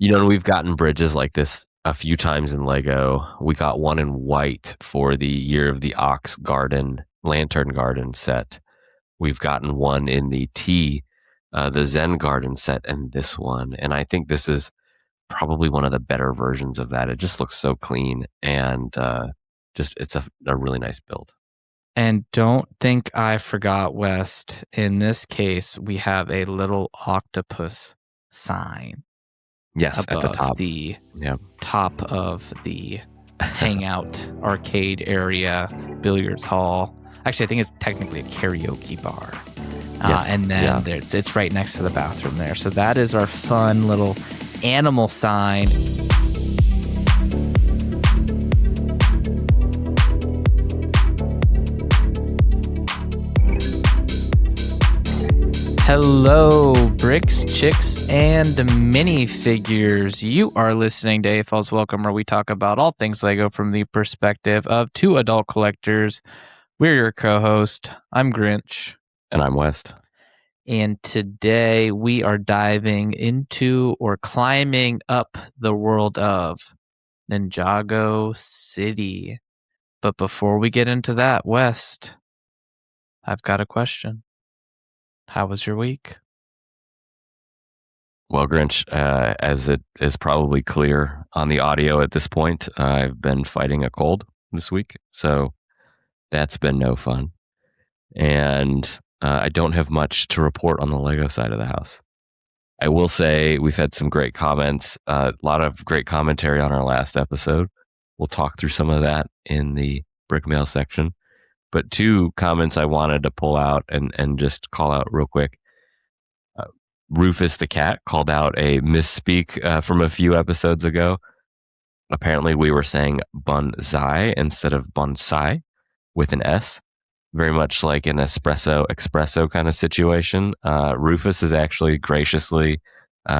And we've gotten bridges like this a few times in Lego. We got one in white for the Year of the Ox Lantern Garden set. We've gotten one in the the Zen Garden set, and this one. And I think this is probably one of the better versions of that. It just looks so clean, and it's a really nice build. And don't think I forgot, West. In this case, we have a little octopus sign. Yes, at the top. Top of the hangout arcade area, billiards hall. Actually, I think it's technically a karaoke bar. Yes, and then it's right next to the bathroom there. So that is our fun little animal sign. Hello, bricks, chicks, and minifigures. You are listening to AFOLs Welcome, where we talk about all things Lego from the perspective of two adult collectors. We're your co-host. I'm Grinch. And I'm West. And today we are diving into or climbing up the world of Ninjago City. But before we get into that, West, I've got a question. How was your week? Well, Grinch, as it is probably clear on the audio at this point, I've been fighting a cold this week, so that's been no fun. And I don't have much to report on the Lego side of the house. I will say we've had some great comments, a lot of great commentary on our last episode. We'll talk through some of that in the Brick Mail section. But two comments I wanted to pull out and just call out real quick. Rufus the cat called out a misspeak from a few episodes ago. Apparently we were saying bonsai instead of bonsai with an S, very much like an espresso kind of situation. Rufus has actually graciously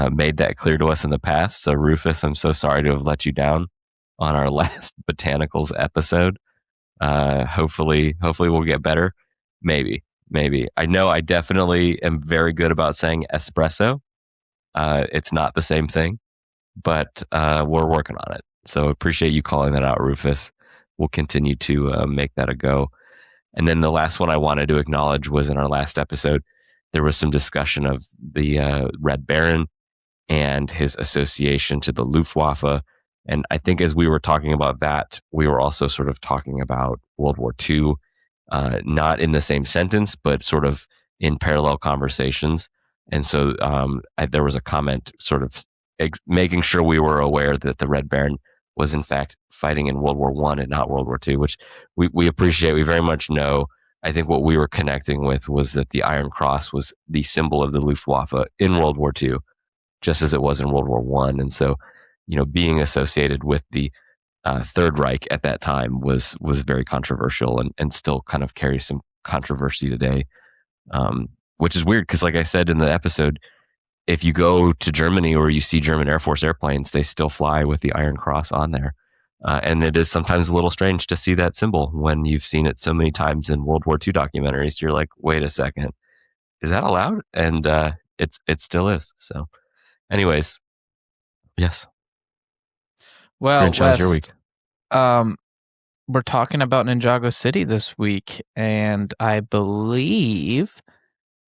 made that clear to us in the past. So Rufus, I'm so sorry to have let you down on our last botanicals episode. Hopefully we'll get better. Maybe. I know I definitely am very good about saying espresso. It's not the same thing, but we're working on it. So appreciate you calling that out, Rufus. We'll continue to make that a go. And then the last one I wanted to acknowledge was in our last episode, there was some discussion of the Red Baron and his association to the Luftwaffe. And I think as we were talking about that, we were also sort of talking about World War II, not in the same sentence, but sort of in parallel conversations. And so there was a comment sort of making sure we were aware that the Red Baron was in fact fighting in World War I and not World War II, which we appreciate. We very much know. I think what we were connecting with was that the Iron Cross was the symbol of the Luftwaffe in World War II, just as it was in World War I. And so, being associated with the Third Reich at that time was very controversial and still kind of carries some controversy today, which is weird because, like I said in the episode, if you go to Germany or you see German Air Force airplanes, they still fly with the Iron Cross on there. And it is sometimes a little strange to see that symbol when you've seen it so many times in World War II documentaries. You're like, wait a second, is that allowed? And it still is. So anyways, yes. Well, Grinch, how's your week? We're talking about Ninjago City this week, and I believe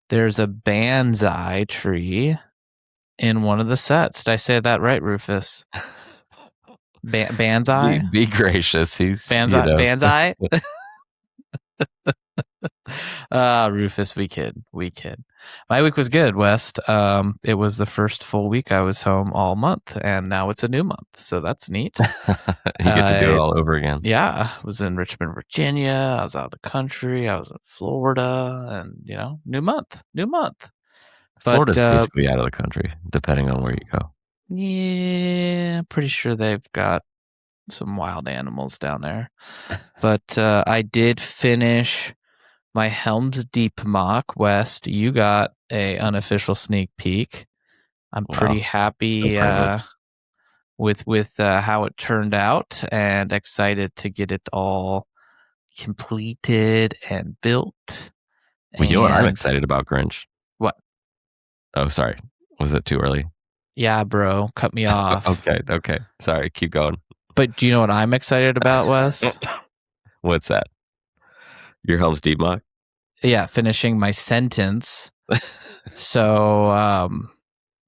there's a bonsai tree in one of the sets. Did I say that right, Rufus? Bonsai? Be gracious. He's bonsai. Rufus, we kid. My week was good, West. It was the first full week I was home all month, and now it's a new month, so that's neat. You get to do it all over again. Yeah, I was in Richmond, Virginia. I was out of the country. I was in Florida, and new month. Florida's basically out of the country, depending on where you go. Yeah, pretty sure they've got some wild animals down there. But I did finish my Helm's Deep mock. West, you got a unofficial sneak peek. I'm pretty happy with how it turned out, and excited to get it all completed and built. Well, you know what I'm excited about, Grinch? What? Oh, sorry. Was it too early? Yeah, bro, cut me off. Okay. Sorry, keep going. But do you know what I'm excited about, Wes? What's that? Your home's deep mock? Yeah, finishing my sentence. So,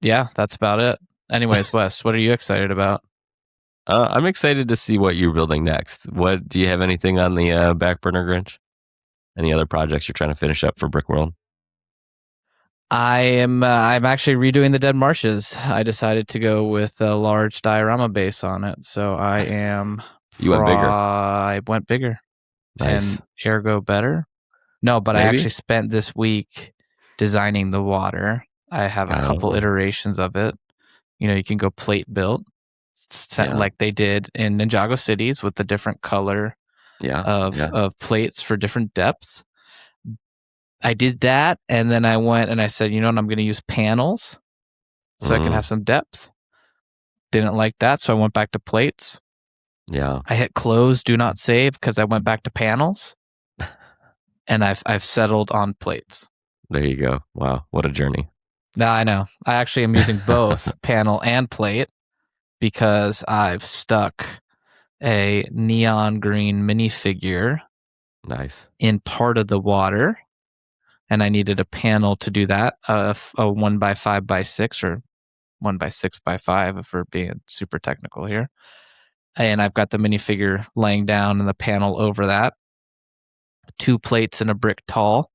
yeah, that's about it. Anyways, Wes, what are you excited about? I'm excited to see what you're building next. What do you have anything on the back burner, Grinch? Any other projects you're trying to finish up for Brick World? I'm actually redoing the Dead Marshes. I decided to go with a large diorama base on it. So I am You went bigger. I went bigger. Nice. And ergo better. No, but I Maybe? actually spent this week designing the water. I have a couple Oh, iterations of it. You know, you can go plate built, yeah. like they did in Ninjago Cities with the different color Yeah. of plates for different depths. I did that, and then I went and I said, you know what, I'm going to use panels so I can have some depth. Didn't like that, so I went back to plates. Yeah. I hit close, do not save, because I went back to panels, and I've settled on plates. There you go. Wow. What a journey. No, I know. I actually am using both panel and plate because I've stuck a neon green minifigure Nice. in part of the water, and I needed a panel to do that, a 1x5x6 or 1x6x5 if we're being super technical here. And I've got the minifigure laying down and the panel over that. 2 plates and a brick tall,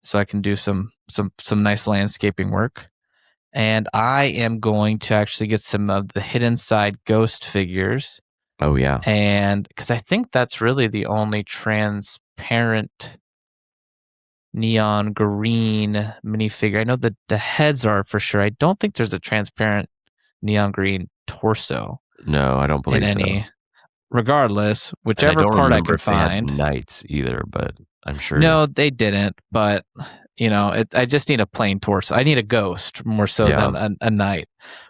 so I can do some nice landscaping work. And I am going to actually get some of the hidden side ghost figures. Oh, yeah. And because I think that's really the only transparent neon green minifigure. I know that the heads are for sure. I don't think there's a transparent neon green torso No, I don't in believe so. any. Regardless, And I whichever don't part I remember can if they had find. knights either, but I'm sure. No, they didn't. But you know, I just need a plain torso. I need a ghost more so Yeah. than a knight. It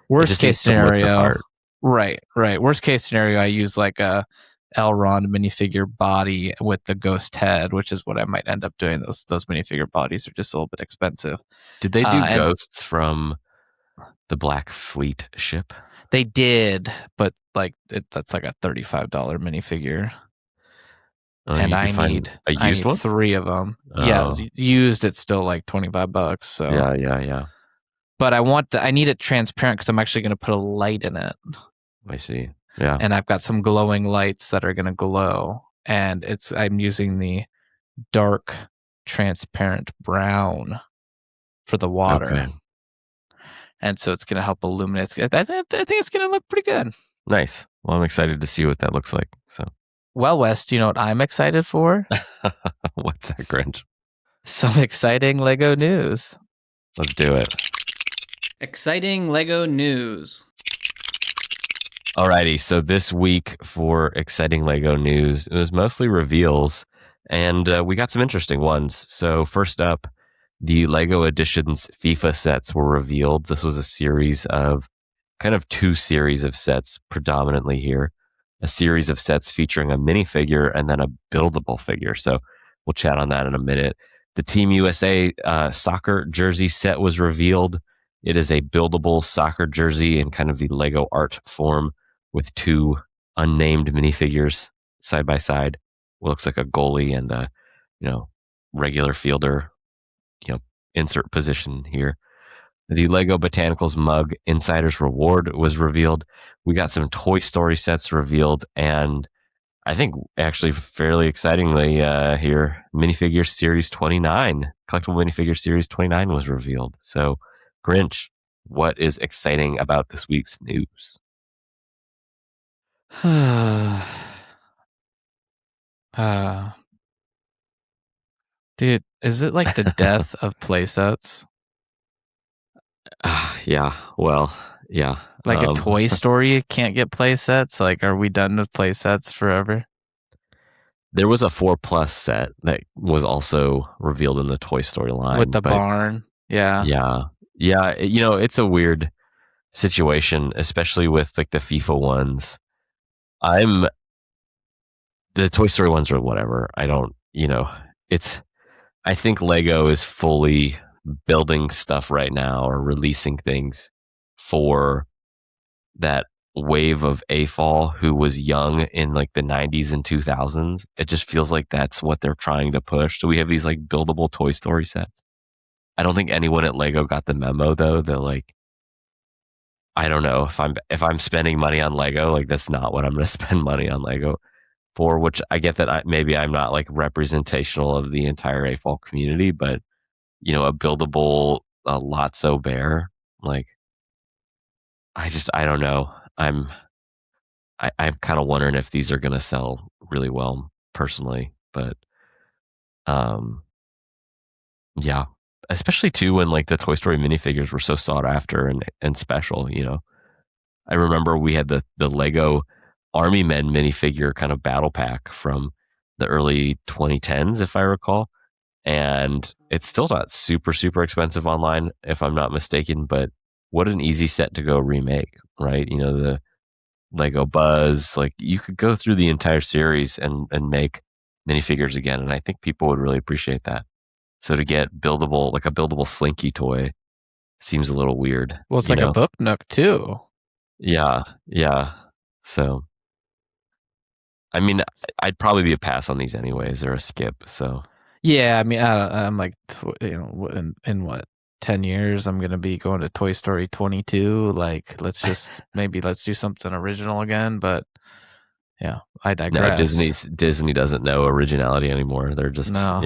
Worst just case needs to look the scenario, part. right. Worst case scenario, I use like a Elrond minifigure body with the ghost head, which is what I might end up doing. Those minifigure bodies are just a little bit expensive. Did they do And ghosts from the Black Fleet ship? they did, but like that's like a $35 minifigure. And You I can find need a used one? 3 of them. Yeah, Oh, used it's still like $25. So yeah. but I need it transparent because I'm actually going to put a light in it, I see. Yeah. and I've got some glowing lights that are going to glow, and I'm using the dark transparent brown for the water, Okay. and so it's going to help illuminate. I think it's going to look pretty good. Nice. Well, I'm excited to see what that looks like. So, Well, Wes, do you know what I'm excited for? what's that, Grinch? Some exciting Lego news. Let's do it. Exciting Lego news. Alrighty, so this week for exciting Lego news, it was mostly reveals, and we got some interesting ones. So first up, the Lego Editions FIFA sets were revealed. This was a series of kind of 2 series of sets predominantly here. A series of sets featuring a minifigure and then a buildable figure. So we'll chat on that in a minute. The Team USA soccer jersey set was revealed. It is a buildable soccer jersey in kind of the Lego art form, with 2 unnamed minifigures side by side. What looks like a goalie and a, regular fielder, insert position here. The Lego Botanicals mug Insider's Reward was revealed. We got some Toy Story sets revealed, and I think actually fairly excitingly here, Minifigure Series 29, Collectible Minifigure Series 29 was revealed. So, Grinch, what is exciting about this week's news? Dude, is it like the death of playsets? Yeah, well, yeah. Like a Toy Story can't get playsets? Like, are we done with playsets forever? There was a 4+ set that was also revealed in the Toy Story line. With the barn? Yeah. Yeah. It's a weird situation, especially with like the FIFA ones. The Toy Story ones are whatever. I don't, I think Lego is fully building stuff right now or releasing things for that wave of AFOL who was young in like the 90s and 2000s. It just feels like that's what they're trying to push. So we have these like buildable Toy Story sets. I don't think anyone at Lego got the memo though. That like, I don't know if I'm spending money on Lego, like that's not what I'm going to spend money on Lego for. Which I get that maybe I'm not like representational of the entire AFOL community, but a buildable Lotso bear, like I don't know. I'm kind of wondering if these are going to sell really well personally, but yeah, especially too when like the Toy Story minifigures were so sought after and special. I remember we had the Lego Army Men minifigure kind of battle pack from the early 2010s, if I recall, and it's still not super super expensive online, if I'm not mistaken. But what an easy set to go remake, right? The Lego Buzz, like you could go through the entire series and make minifigures again, and I think people would really appreciate that. So to get a buildable Slinky toy seems a little weird. Well, it's like a book nook too. Yeah, yeah. So, I mean, I'd probably be a pass on these anyways, or a skip. So yeah, I mean, I'm like, in what 10 years, I'm gonna be going to Toy Story 22. Like, let's do something original again. But yeah, I digress. No, Disney doesn't know originality anymore. They're just no.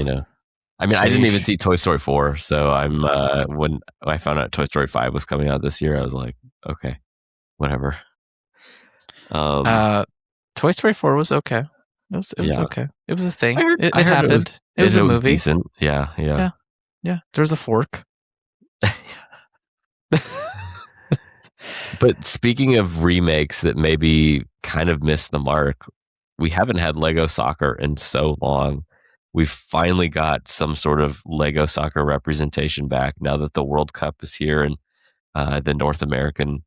I mean, Sheesh. I didn't even see Toy Story 4, so I'm when I found out Toy Story 5 was coming out this year, I was like, okay, whatever. Toy Story 4 was okay. It was okay. It was a thing. It happened. It was a movie. Was decent. Yeah. There's a fork. But speaking of remakes that maybe kind of missed the mark, we haven't had Lego Soccer in so long. We've finally got some sort of Lego Soccer representation back now that the World Cup is here, and the North American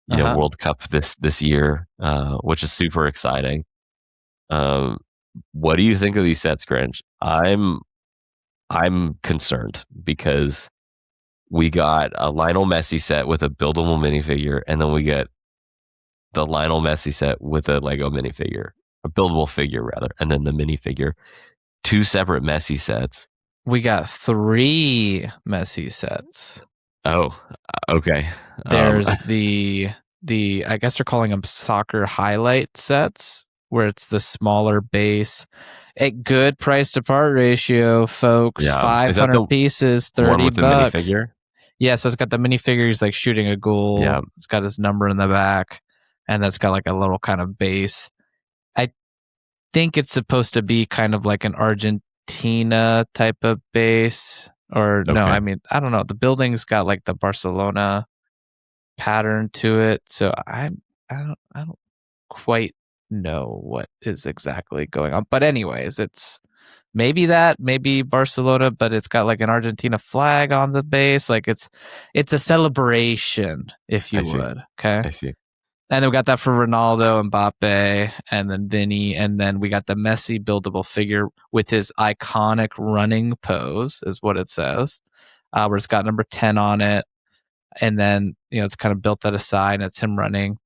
World Cup this year, which is super exciting. What do you think of these sets, Grinch? I'm concerned because we got a Lionel Messi set with a buildable minifigure, and then we get the Lionel Messi set with a Lego minifigure, a buildable figure rather, and then the minifigure. 2 separate Messi sets. We got 3 Messi sets. Oh, okay. There's the I guess they're calling them soccer highlight sets, where it's the smaller base. A good price to part ratio, folks. Yeah. 500 pieces, $30. One with the minifigure? Yeah, so it's got the minifigure. He's like shooting a goal. Yeah. It's got his number in the back, and that's got like a little kind of base. I think it's supposed to be kind of like an Argentina type of base, or no? I mean, I don't know. The building's got like the Barcelona pattern to it, so I don't quite know what is exactly going on. But anyways, it's maybe Barcelona, but it's got like an Argentina flag on the base. Like it's a celebration, if you would. Okay. I see. And then we got that for Ronaldo, Mbappe, and then Vinny, and then we got the Messi buildable figure with his iconic running pose, is what it says, where it's got number 10 on it, and then it's kind of built at a side, and it's him running.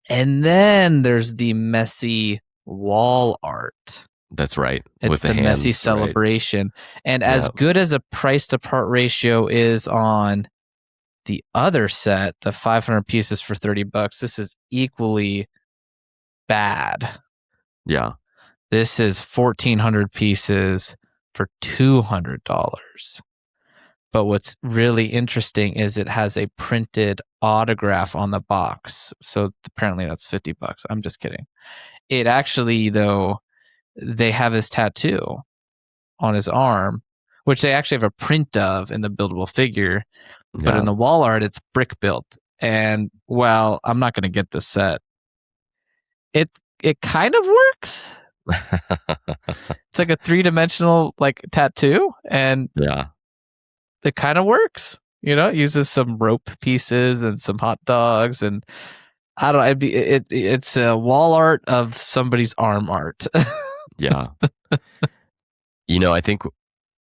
And then there's the Messi wall art. That's right. It's with the hands, Messi celebration. Right? And as good as a price to part ratio is on the other set, the 500 pieces for $30, this is equally bad. Yeah. This is 1,400 pieces for $200. But what's really interesting is it has a printed autograph on the box. So apparently that's $50. I'm just kidding. It actually, though, they have his tattoo on his arm, which they actually have a print of in the buildable figure. But in the wall art, it's brick built. And well, I'm not going to get this set. It kind of works. It's like a 3-dimensional like tattoo, and it kind of works. It uses some rope pieces and some hot dogs, and I don't know. It's a wall art of somebody's arm art. Yeah. I think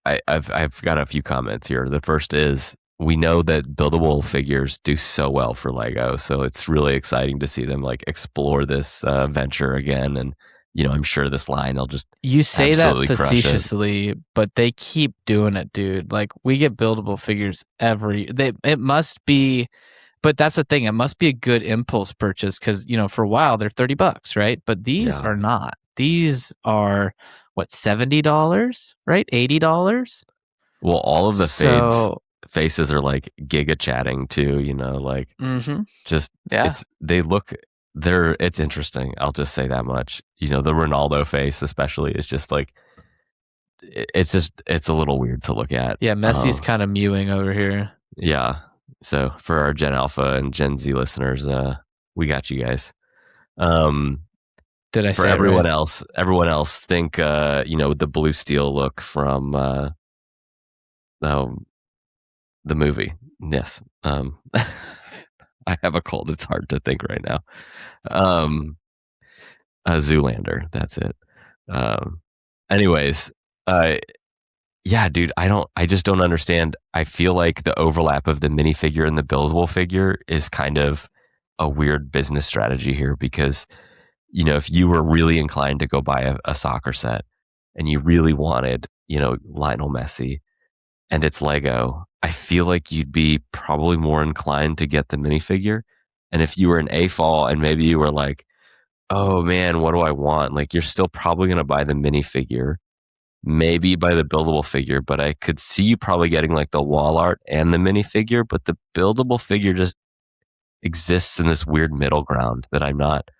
I've got a few comments here. The first is we know that buildable figures do so well for Lego, so it's really exciting to see them like explore this venture again. And I'm sure this line they'll just You say that absolutely crush it. facetiously, but they keep doing it, dude. Like we get buildable figures it must be, but that's the thing. It must be a good impulse purchase because, for a while they're $30, right? But these Yeah. are not. These are what, $70, right? $80. Well, all of the So, faces are like giga chatting too. Like just yeah. it's interesting. I'll just say that much. The Ronaldo face, especially, is just like it's a little weird to look at. Yeah, Messi's kind of mewing over here. Yeah. So for our Gen Alpha and Gen Z listeners, we got you guys. Did I For say it right? everyone else think the blue steel look from the movie. Yes. I have a cold. It's hard to think right now. Zoolander. That's it. Um, anyways, yeah, dude, I just don't understand. I feel like the overlap of the minifigure and the buildable figure is kind of a weird business strategy here because, if you were really inclined to go buy a soccer set and you really wanted, Lionel Messi and it's Lego, I feel like you'd be probably more inclined to get the minifigure. And if you were an AFOL and maybe you were like, oh man, what do I want? Like, you're still probably going to buy the minifigure, maybe buy the buildable figure, but I could see you probably getting like the wall art and the minifigure, but the buildable figure just exists in this weird middle ground that I'm not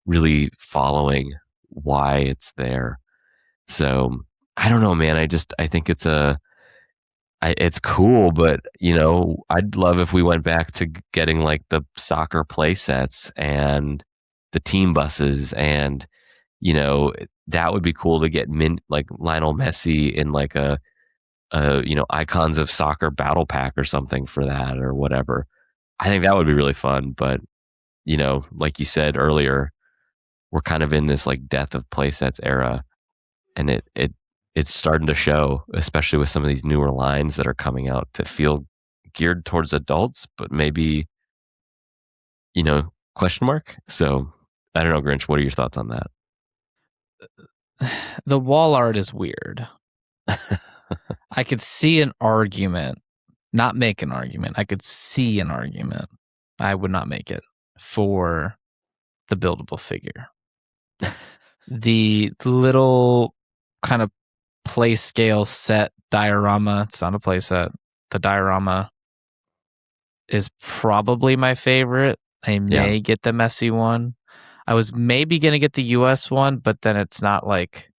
really following why it's there. So I don't know, man. I think it's cool, but I'd love if we went back to getting like the soccer play sets and the team buses, and that would be cool to get like Lionel Messi in like a icons of soccer battle pack or something for that or whatever. I think that would be really fun, but like you said earlier, we're kind of in this like death of play sets era, and it's starting to show, especially with some of these newer lines that are coming out to feel geared towards adults, but maybe question mark. So I don't know, Grinch. What are your thoughts on that? The wall art is weird. I could see an argument, not make an argument. I could see an argument. I would not make it for the buildable figure. The little kind of play scale set diorama, it's not a play set. The diorama is probably my favorite. I may get the Messi one. I was maybe going to get the US one, but then it's not like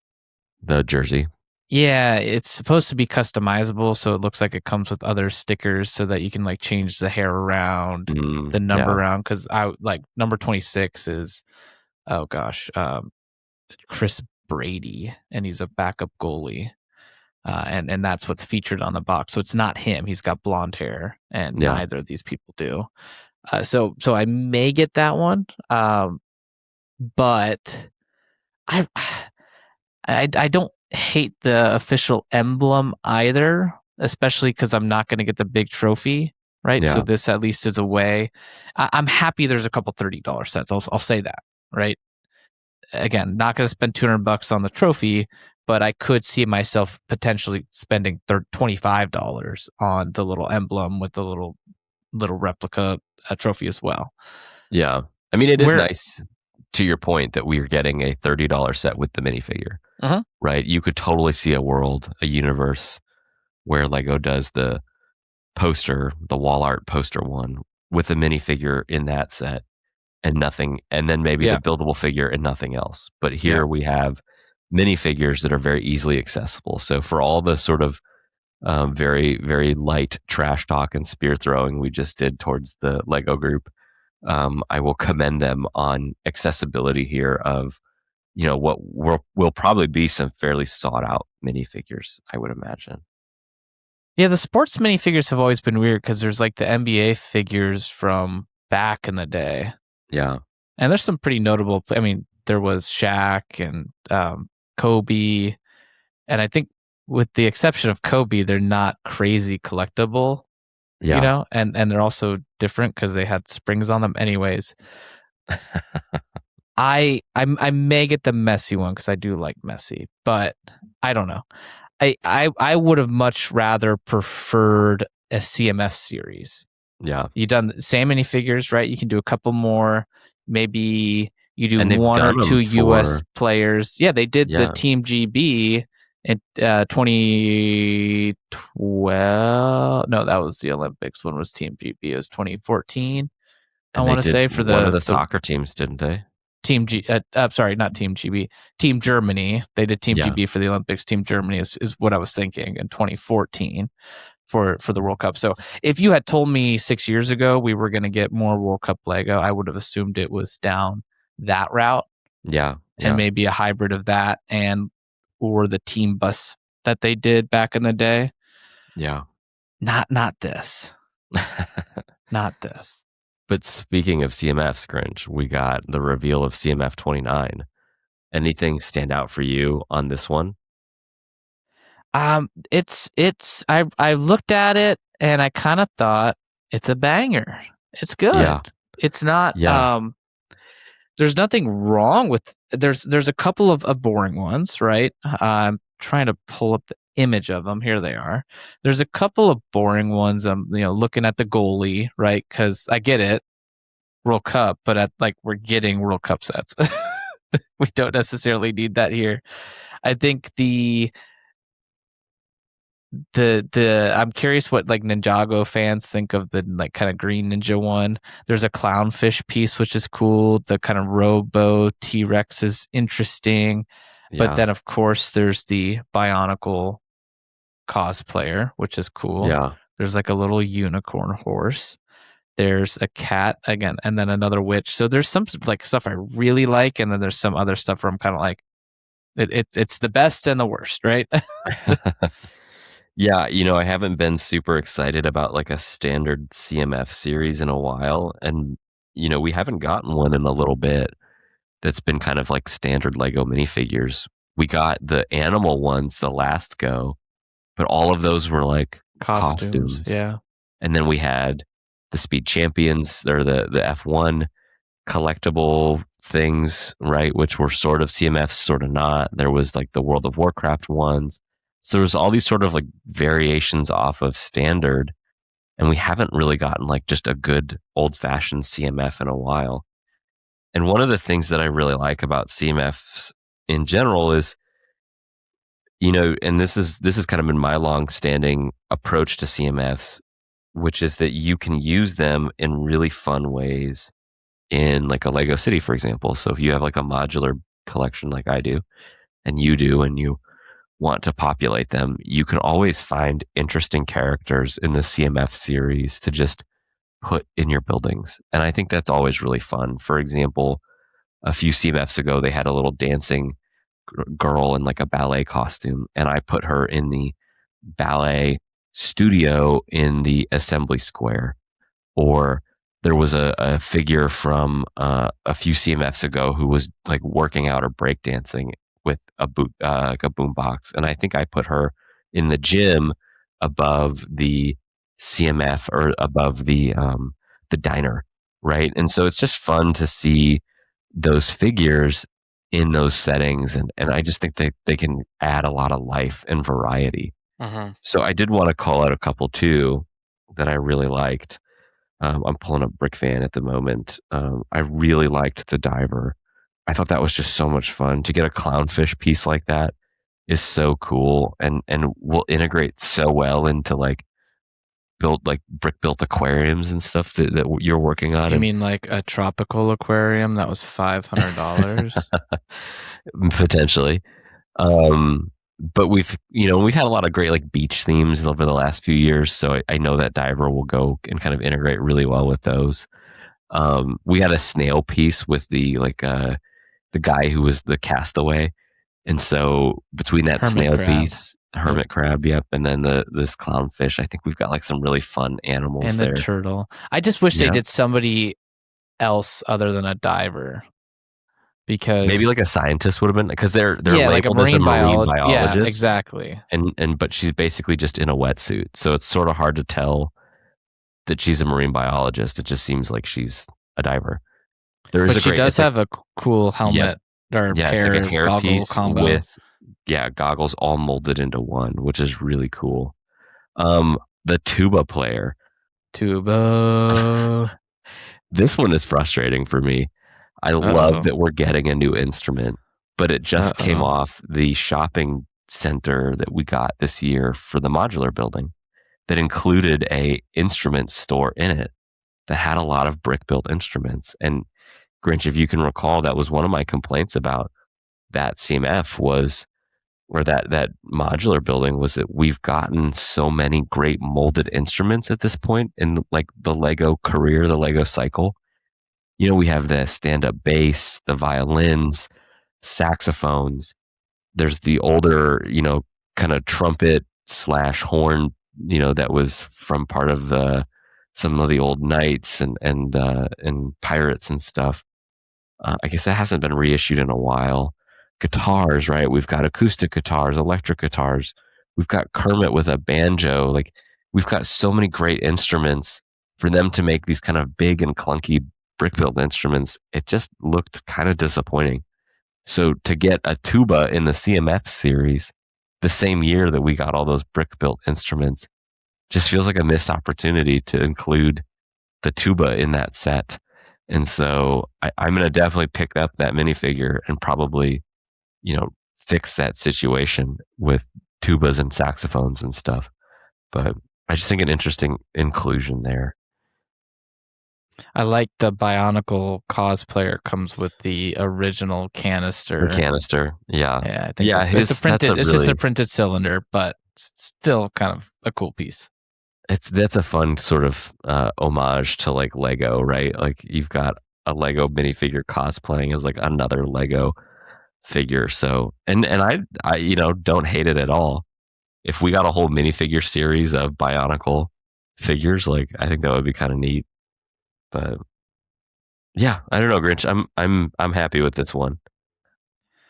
the jersey. Yeah, it's supposed to be customizable, so it looks like it comes with other stickers so that you can like change the hair around, the number around. Because I like number 26 is, oh gosh, Chris Brady, and he's a backup goalie, and that's what's featured on the box. So it's not him. He's got blonde hair, and neither of these people do. So I may get that one, but I don't hate the official emblem either, especially because I'm not going to get the big trophy, right? Yeah. So this at least is a way. I'm happy there's a couple $30 sets. I'll say that, right? Again, not going to spend $200 on the trophy, but I could see myself potentially spending $25 on the little emblem with the little replica trophy as well. Yeah, I mean, it is nice, to your point, that we're getting a $30 set with the minifigure. Right? You could totally see a world, a universe where Lego does the poster, the wall art poster one with a minifigure in that set and nothing, and then maybe the buildable figure and nothing else. But here we have minifigures that are very easily accessible. So for all the sort of very, very light trash talk and spear throwing we just did towards the Lego group, I will commend them on accessibility here of what will probably be some fairly sought out minifigures, I would imagine. Yeah, the sports minifigures have always been weird because there's like the NBA figures from back in the day. Yeah. And there's some pretty notable, I mean, there was Shaq and Kobe. And I think with the exception of Kobe, they're not crazy collectible. you Yeah. know, and they're also different because they had springs on them. Anyways, I may get the messy one because I do like messy, but I don't know. I would have much rather preferred a CMF series. Yeah. You done the same minifigures, right? You can do a couple more. Maybe you do And they've one or done two them US for, players. Yeah, they did the yeah. Team GB in 2012. No, that was the Olympics. When was Team GB? It was 2014. I And they want to did say for one of the the soccer teams, didn't they? Team G. Sorry, not Team GB. Team Germany. They did Team Yeah. GB for the Olympics. Team Germany is what I was thinking in 2014 for the World Cup. So if you had told me 6 years ago we were going to get more World Cup Lego, I would have assumed it was down that route Yeah. and Yeah. maybe a hybrid of that and or the team bus that they did back in the day. Yeah. Not this. Not this. But speaking of CMFs, Grinch, we got the reveal of CMF 29. Anything stand out for you on this one? It's I looked at it and I kind of thought it's a banger. It's good. Yeah. It's not Yeah. there's nothing wrong with there's a couple of boring ones, right? I'm trying to pull up the image of them. Here they are. There's a couple of boring ones. I'm looking at the goalie, right? Cuz I get it. World Cup, but we're getting World Cup sets. We don't necessarily need that here. I think the I'm curious what like Ninjago fans think of the like kind of green ninja one. There's a clownfish piece which is cool. The kind of robo T-Rex is interesting. But Yeah. then of course there's the Bionicle cosplayer, which is cool. Yeah. There's like a little unicorn horse. There's a cat again, and then another witch. So there's some like stuff I really like, and then there's some other stuff where I'm kind of like, it's the best and the worst, right? Yeah, I haven't been super excited about like a standard CMF series in a while. And, we haven't gotten one in a little bit that's been kind of like standard Lego minifigures. We got the animal ones the last go, but all of those were like Costumes, costumes. yeah. And then we had the Speed Champions or the F1 collectible things, right? Which were sort of CMFs, sort of not. There was like the World of Warcraft ones. So there's all these sort of like variations off of standard. And we haven't really gotten like just a good old fashioned CMF in a while. And one of the things that I really like about CMFs in general is, and this is kind of been my long standing approach to CMFs, which is that you can use them in really fun ways in like a Lego City, for example. So if you have like a modular collection like I do, and you do, and you want to populate them, you can always find interesting characters in the CMF series to just put in your buildings. And I think that's always really fun. For example, a few CMFs ago, they had a little dancing girl in like a ballet costume, and I put her in the ballet studio in the assembly square. Or there was a figure from a few CMFs ago who was like working out or breakdancing with like a boom box, and I think I put her in the gym above the CMF or above the diner, right? And so it's just fun to see those figures in those settings, and I just think they can add a lot of life and variety. So I did want to call out a couple too that I really liked. I'm pulling up Brick Fan at the moment. I really liked the diver. I thought that was just so much fun. To get a clownfish piece like that is so cool, and will integrate so well into like brick built aquariums and stuff that you're working on. You And mean like a tropical aquarium that was $500? potentially. But we've had a lot of great like beach themes over the last few years, so I know that diver will go and kind of integrate really well with those. We had a snail piece with the guy who was the castaway, and so between that Hermit snail crab. piece, hermit crab, yep, and then this clownfish, I think we've got like some really fun animals And the there. turtle. I just wish they Yeah. did somebody else other than a diver. Because Maybe like a scientist would have been, because they're yeah, like a labeled as a marine Yeah, biologist, exactly. and but she's basically just in a wetsuit, so it's sort of hard to tell that she's a marine biologist. It just seems like she's a diver. There is But she does have a cool helmet or yeah, it's like a pair goggle hairpiece combo. with goggles all molded into one, which is really cool. The tuba player. Tuba. This one is frustrating for me. I love that we're getting a new instrument, but it just came off the shopping center that we got this year for the modular building that included a instrument store in it that had a lot of brick built instruments. And Grinch, if you can recall, that was one of my complaints about that CMF was, or that modular building, was that we've gotten so many great molded instruments at this point in like the Lego career, the Lego cycle. You know, we have the stand-up bass, the violins, saxophones. There's the older, you know, kind of trumpet / horn, you know, that was from part of some of the old knights and pirates and stuff. I guess that hasn't been reissued in a while. Guitars, right? We've got acoustic guitars, electric guitars. We've got Kermit with a banjo. Like, we've got so many great instruments. For them to make these kind of big and clunky brick built instruments, it just looked kind of disappointing. So to get a tuba in the CMF series the same year that we got all those brick built instruments just feels like a missed opportunity to include the tuba in that set. And so I'm going to definitely pick up that minifigure and probably, you know, fix that situation with tubas and saxophones and stuff. But I just think an interesting inclusion there. I like the Bionicle cosplayer comes with the original canister. Yeah. Yeah, I think it's just a printed cylinder, but still kind of a cool piece. That's a fun sort of homage to like Lego, right? Like, you've got a Lego minifigure cosplaying as like another Lego figure. So and I you know, don't hate it at all. If we got a whole minifigure series of Bionicle figures, like, I think that would be kind of neat. But yeah, I don't know, Grinch. I'm happy with this one.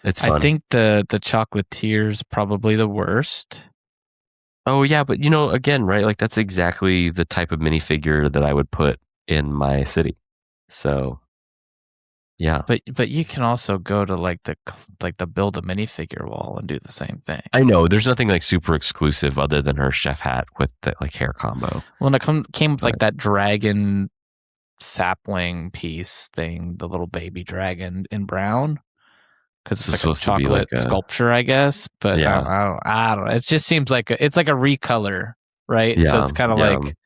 It's fun. I think the Chocolatier's probably the worst. Oh yeah, but you know, again, right? Like, that's exactly the type of minifigure that I would put in my city. So yeah. But you can also go to like the build a minifigure wall and do the same thing. I know there's nothing like super exclusive other than her chef hat with the like hair combo. Well, it came with like that dragon sapling piece thing, the little baby dragon in brown, because it's like a chocolate sculpture, I guess. But yeah. I don't know. It just seems like it's like a recolor, right? Yeah, so it's kind of like,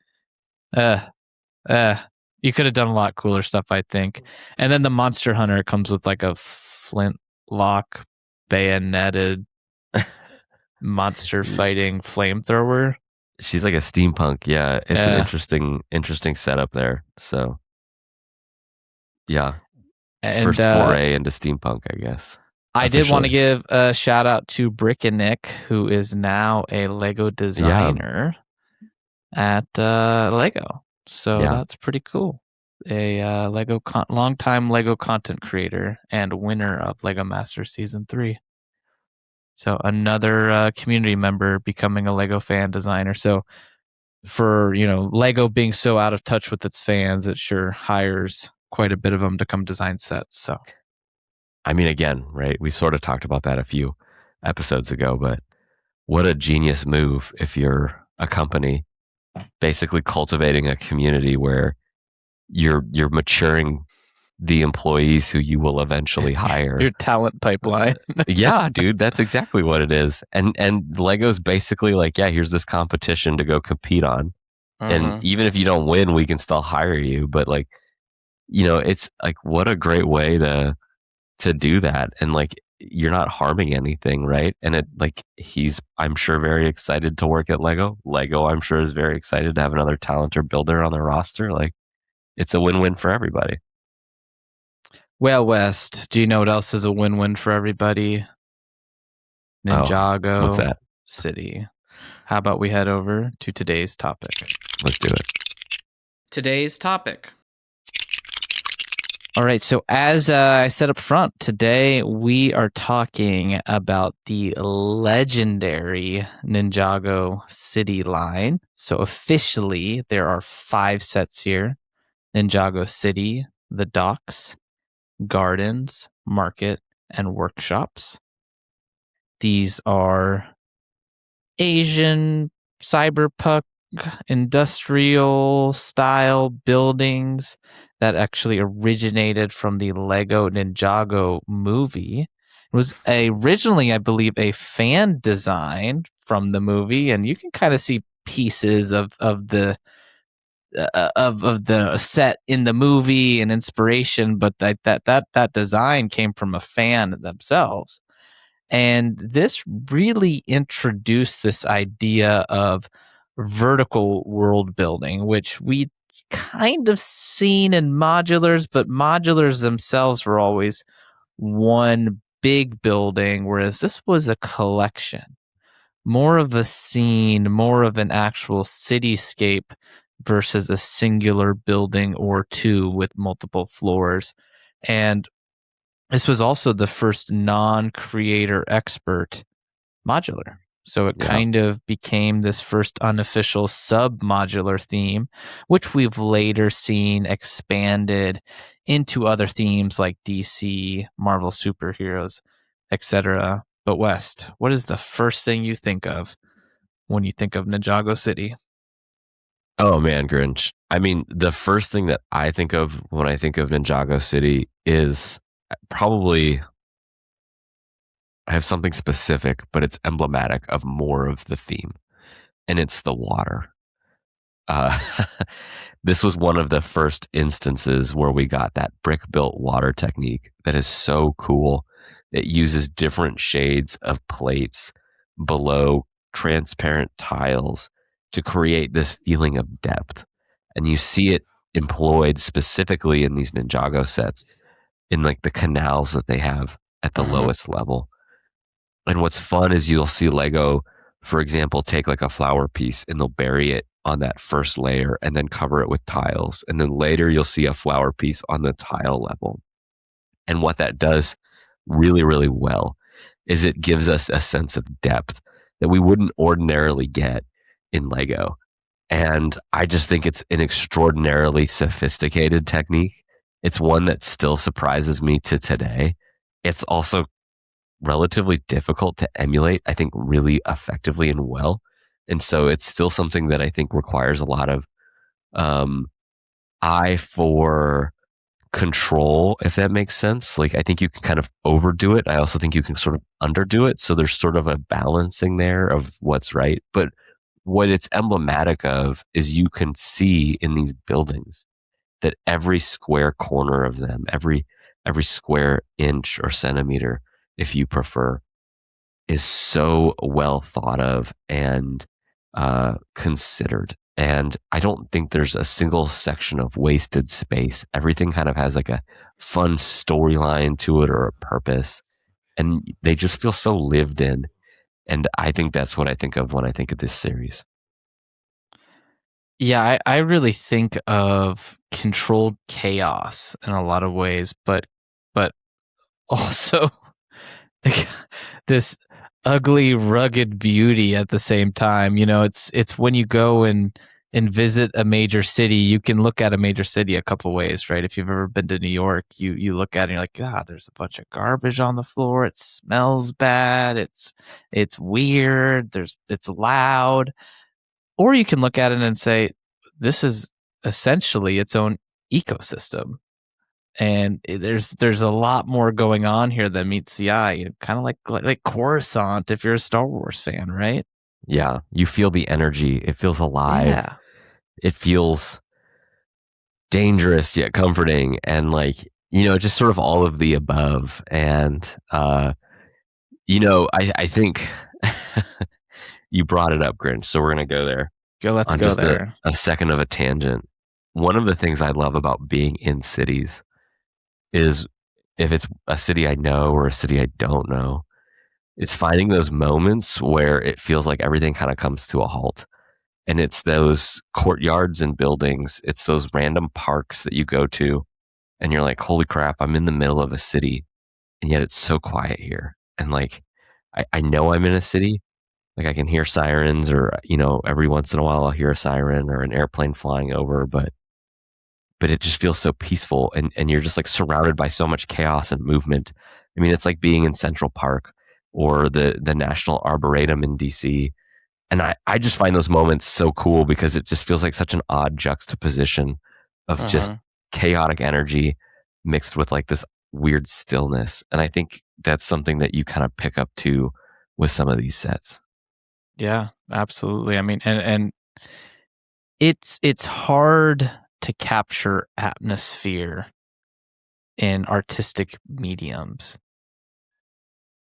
you could have done a lot cooler stuff, I think. And then the Monster Hunter comes with like a flintlock bayoneted monster fighting flamethrower. She's like a steampunk. Yeah, it's an interesting setup there. So yeah, and first foray into steampunk, I guess. I did want to give a shout out to Brick and Nick, who is now a Lego designer at Lego. So that's pretty cool. A longtime Lego content creator and winner of Lego Masters Season 3. So another community member becoming a Lego fan designer. So for, you know, Lego being so out of touch with its fans, it sure hires quite a bit of them to come design sets. So, I mean, again, right? We sort of talked about that a few episodes ago, but what a genius move if you're a company basically cultivating a community where you're maturing the employees who you will eventually hire. Your talent pipeline. Yeah, dude, that's exactly what it is. And Lego's basically like, yeah, here's this competition to go compete on. And even if you don't win, we can still hire you. But like, you know, it's like, what a great way to do that. And like, you're not harming anything, right? And it like, he's, I'm sure, very excited to work at Lego. Lego, I'm sure, is very excited to have another talent or builder on their roster. Like, it's a win-win for everybody. Well, West, do you know what else is a win-win for everybody? Ninjago what's that? City. How about we head over to today's topic? Let's do it. Today's topic. All right. So, as I said up front, today we are talking about the legendary Ninjago City line. So, officially, there are 5 sets here: Ninjago City, the docks, gardens, market, and workshops. These are Asian cyberpunk industrial style buildings that actually originated from the Lego Ninjago movie. It was originally, I believe, a fan design from the movie, and you can kind of see pieces of the set in the movie and inspiration, but that design came from a fan themselves. And this really introduced this idea of vertical world building, which we kind of seen in modulars, but modulars themselves were always one big building, whereas this was a collection, more of a scene, more of an actual cityscape versus a singular building or two with multiple floors. And this was also the first non-creator expert modular. So it Yeah. kind of became this first unofficial sub-modular theme, which we've later seen expanded into other themes like DC, Marvel superheroes, etc. But West, what is the first thing you think of when you think of Ninjago City? Oh man, Grinch. I mean, the first thing that I think of when I think of Ninjago City is probably I have something specific, but it's emblematic of more of the theme, and it's the water. Uh, this was one of the first instances where we got that brick built water technique that is so cool. It uses different shades of plates below transparent tiles to create this feeling of depth. And you see it employed specifically in these Ninjago sets in like the canals that they have at the lowest level. And what's fun is you'll see Lego, for example, take like a flower piece and they'll bury it on that first layer and then cover it with tiles. And then later you'll see a flower piece on the tile level. And what that does really, really well is it gives us a sense of depth that we wouldn't ordinarily get in Lego. And I just think it's an extraordinarily sophisticated technique. It's one that still surprises me to today. It's also relatively difficult to emulate, I think, really effectively and well. And so it's still something that I think requires a lot of eye for control, if that makes sense. Like, I think you can kind of overdo it. I also think you can sort of underdo it. So there's sort of a balancing there of what's right. But what it's emblematic of is you can see in these buildings that every square corner of them, every square inch or centimeter, if you prefer, is so well thought of and considered. And I don't think there's a single section of wasted space. Everything kind of has like a fun storyline to it or a purpose. And they just feel so lived in. And I think that's what I think of when I think of this series. Yeah, I really think of controlled chaos in a lot of ways, but also like, this ugly, rugged beauty at the same time. You know, it's when you go and visit a major city, you can look at a major city a couple ways, right? If you've ever been to New York, you look at it and you're like, God, there's a bunch of garbage on the floor. It smells bad. It's weird. It's loud. Or you can look at it and say, this is essentially its own ecosystem. And there's a lot more going on here than meets the eye. Kind of like Coruscant, if you're a Star Wars fan, right? Yeah, you feel the energy. It feels alive. Yeah. It feels dangerous yet comforting, and like, just sort of all of the above. And I think you brought it up, Grinch, so we're gonna go there Let's on go just there. a second of a tangent. One of the things I love about being in cities is, if it's a city I know or a city I don't know, is finding those moments where it feels like everything kind of comes to a halt. And it's those courtyards and buildings, it's those random parks that you go to and you're like, holy crap, I'm in the middle of a city, and yet it's so quiet here. And like, I know I'm in a city. Like I can hear sirens, or every once in a while I'll hear a siren or an airplane flying over, but it just feels so peaceful, and you're just like surrounded by so much chaos and movement. I mean, it's like being in Central Park or the National Arboretum in DC. And I just find those moments so cool because it just feels like such an odd juxtaposition of just chaotic energy mixed with like this weird stillness. And I think that's something that you kind of pick up too with some of these sets. Yeah, absolutely. I mean, and it's hard to capture atmosphere in artistic mediums.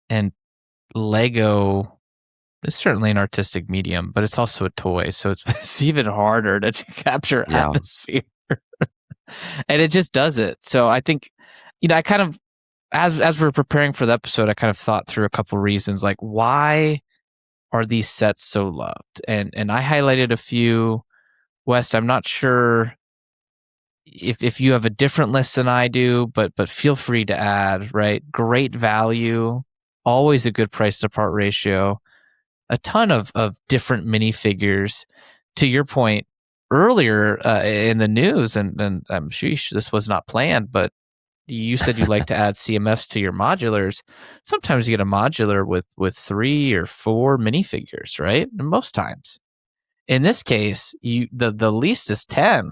And Lego is certainly an artistic medium, but it's also a toy, so it's even harder to capture atmosphere. And it just does it. So I think, I kind of, as we're preparing for the episode, I kind of thought through a couple reasons, like why are these sets so loved? And I highlighted a few. West, I'm not sure if you have a different list than I do, but feel free to add, right? Great value, always a good price to part ratio, a ton of different minifigures. To your point earlier in the news, and sheesh, this was not planned, but you said you like to add CMFs to your modulars. Sometimes you get a modular with 3 or 4 minifigures, right? And most times. In this case, the least is 10,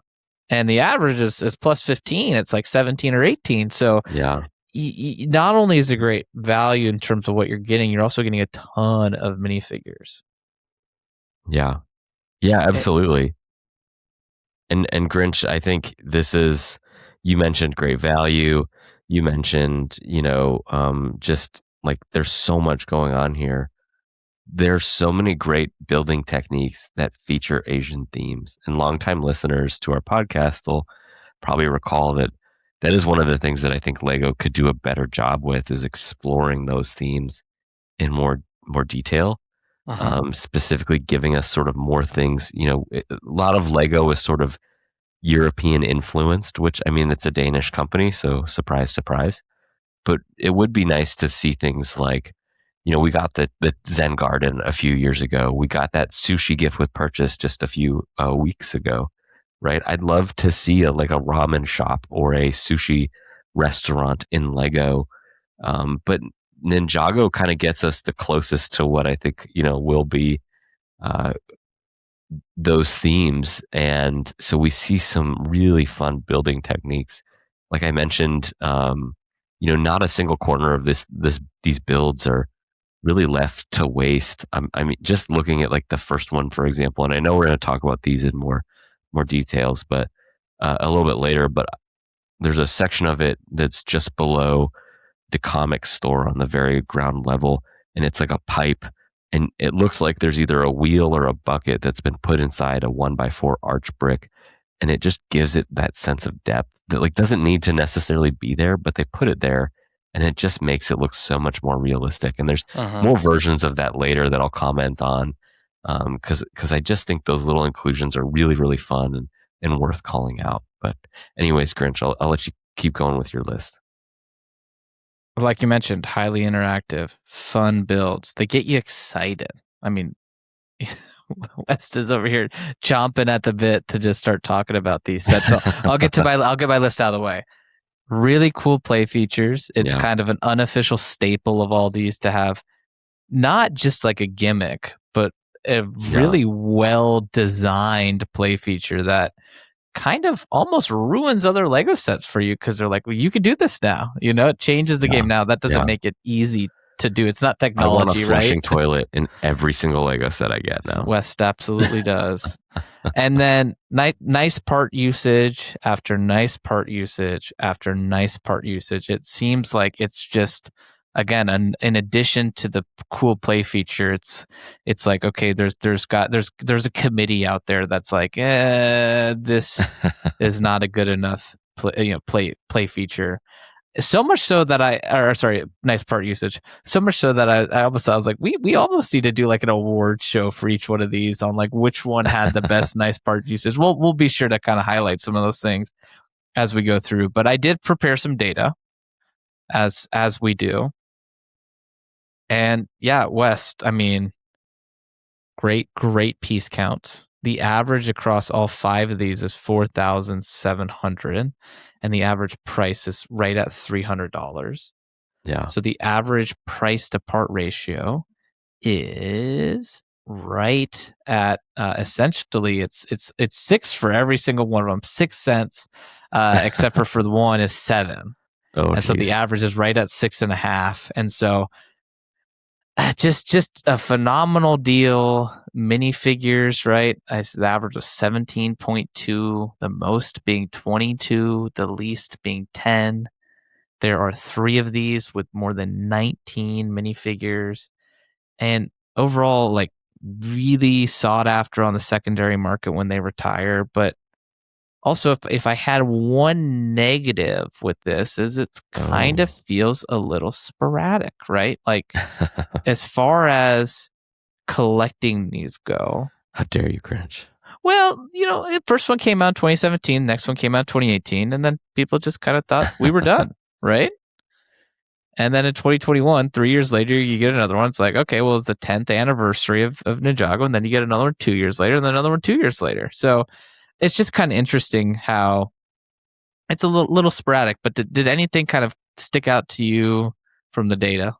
and the average is plus 15. It's like 17 or 18. So yeah, not only is it great value in terms of what you're getting, you're also getting a ton of minifigures. Yeah, absolutely. And Grinch, I think this is, you mentioned great value. You mentioned, just like there's so much going on here. There's so many great building techniques that feature Asian themes, and longtime listeners to our podcast will probably recall that is one of the things that I think Lego could do a better job with, is exploring those themes in more detail. Specifically giving us sort of more things. A lot of Lego is sort of European influenced, which, I mean, it's a Danish company, so surprise, surprise. But it would be nice to see things like, we got the Zen Garden a few years ago. We got that sushi gift with purchase just a few weeks ago, right? I'd love to see a ramen shop or a sushi restaurant in Lego. But Ninjago kind of gets us the closest to what I think, will be those themes. And so we see some really fun building techniques. Like I mentioned, not a single corner of these builds are really left to waste. I mean, just looking at like the first one, for example, and I know we're going to talk about these in more details, but a little bit later, but there's a section of it that's just below the comic store on the very ground level, and it's like a pipe, and it looks like there's either a wheel or a bucket that's been put inside a 1x4 arch brick, and it just gives it that sense of depth that like doesn't need to necessarily be there, but they put it there, and it just makes it look so much more realistic. And there's more versions of that later that I'll comment on, because I just think those little inclusions are really, really fun and worth calling out. But anyways, Grinch, I'll let you keep going with your list. Like you mentioned, highly interactive, fun builds. They get you excited. I mean, West is over here chomping at the bit to just start talking about these sets. So I'll get my list out of the way. Really cool play features. It's kind of an unofficial staple of all these to have not just like a gimmick, but a really well designed play feature that kind of almost ruins other Lego sets for you, because they're like, well, you can do this now. It changes the game now. That doesn't make it easy to do. It's not technology, I want a flushing right? toilet in every single Lego set I get now. West absolutely does. And then nice part usage after nice part usage after nice part usage. It seems like it's just, again, in addition to the cool play feature, it's like, okay, there's a committee out there that's like, this is not a good enough play feature. So much so that nice part usage. So much so that I was like, we almost need to do like an award show for each one of these on like which one had the best nice part usage. We'll be sure to kind of highlight some of those things. as we go through. But I did prepare some data as we do. And yeah, West, I mean, great piece counts. The average across all 5 of these is 4,700, and the average price is right at $300. Yeah. So the average price to part ratio is right at essentially it's 6 for every single one of them, 6 cents, except for the one is 7. Oh, And so the geez. average is right at 6.5. And so just a phenomenal deal. Minifigures, right? The average was 17.2, the most being 22, the least being 10. There are 3 of these with more than 19 minifigures. And overall, like, really sought after on the secondary market when they retire. But also, if I had one negative with this, is it's kind of feels a little sporadic, right? Like, as far as collecting these go. How dare you, Grinch? Well, the first one came out in 2017, next one came out in 2018, and then people just kind of thought we were done, right? And then in 2021, 3 years later, you get another one. It's like, okay, well, it's the 10th anniversary of Ninjago, and then you get another one 2 years later, and then another one 2 years later. So it's just kind of interesting how it's a little sporadic. But did anything kind of stick out to you from the data?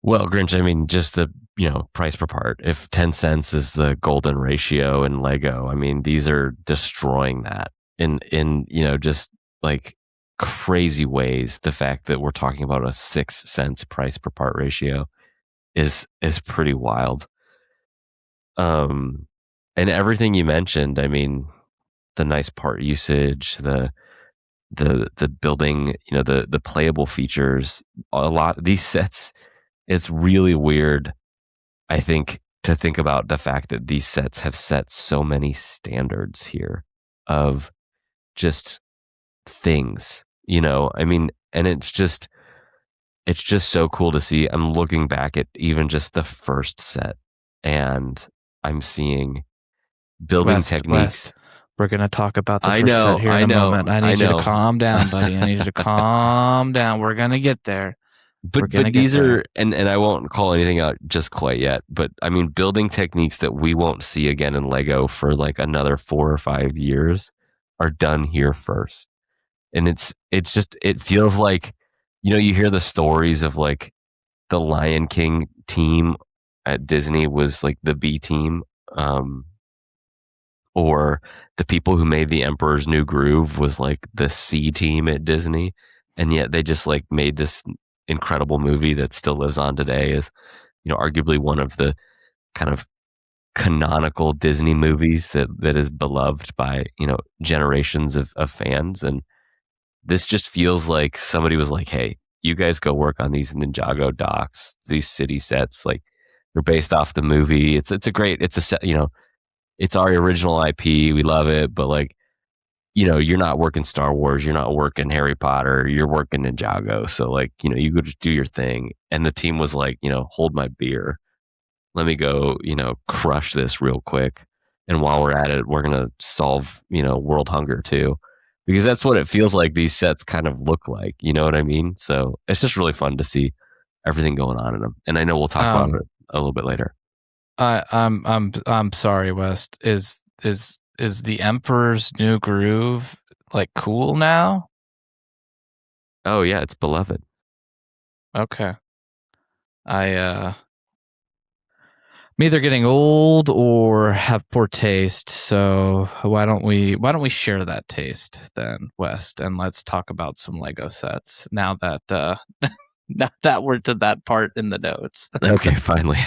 Well, Grinch, I mean, just the price per part. If 10 cents is the golden ratio in Lego, I mean, these are destroying that in just like crazy ways. The fact that we're talking about a 6 cents price per part ratio is pretty wild. And everything you mentioned, I mean, the nice part usage, the building, the playable features, a lot of these sets. It's really weird, I think, to think about the fact that these sets have set so many standards here of just things, I mean, and it's just so cool to see. I'm looking back at even just the first set, and I'm seeing building techniques. West. We're going to talk about the I first know, set here in a moment. I need you to calm down, buddy. I need you to calm down. We're going to get there. But these are, and I won't call anything out just quite yet, but I mean, building techniques that we won't see again in Lego for like another 4 or 5 years are done here first. And it's just, it feels like, you hear the stories of like the Lion King team at Disney was like the B team, or the people who made the Emperor's New Groove was like the C team at Disney. And yet they just like made this incredible movie that still lives on today, is arguably one of the kind of canonical Disney movies that is beloved by generations of fans. And this just feels like somebody was like, hey, you guys go work on these Ninjago docs, these city sets. Like, they're based off the movie. It's a set, it's our original IP, we love it, but like, you're not working Star Wars, you're not working Harry Potter, you're working Ninjago. So like, you go just do your thing. And the team was like, hold my beer. Let me go, crush this real quick. And while we're at it, we're going to solve, world hunger too. Because that's what it feels like these sets kind of look like. You know what I mean? So it's just really fun to see everything going on in them. And I know we'll talk about it a little bit later. I'm sorry, West. Is the Emperor's New Groove like cool now? Oh yeah, it's beloved. Okay. I'm either getting old or have poor taste. So why don't we share that taste then, West, and let's talk about some Lego sets now that now that we're to that part in the notes. Okay, finally.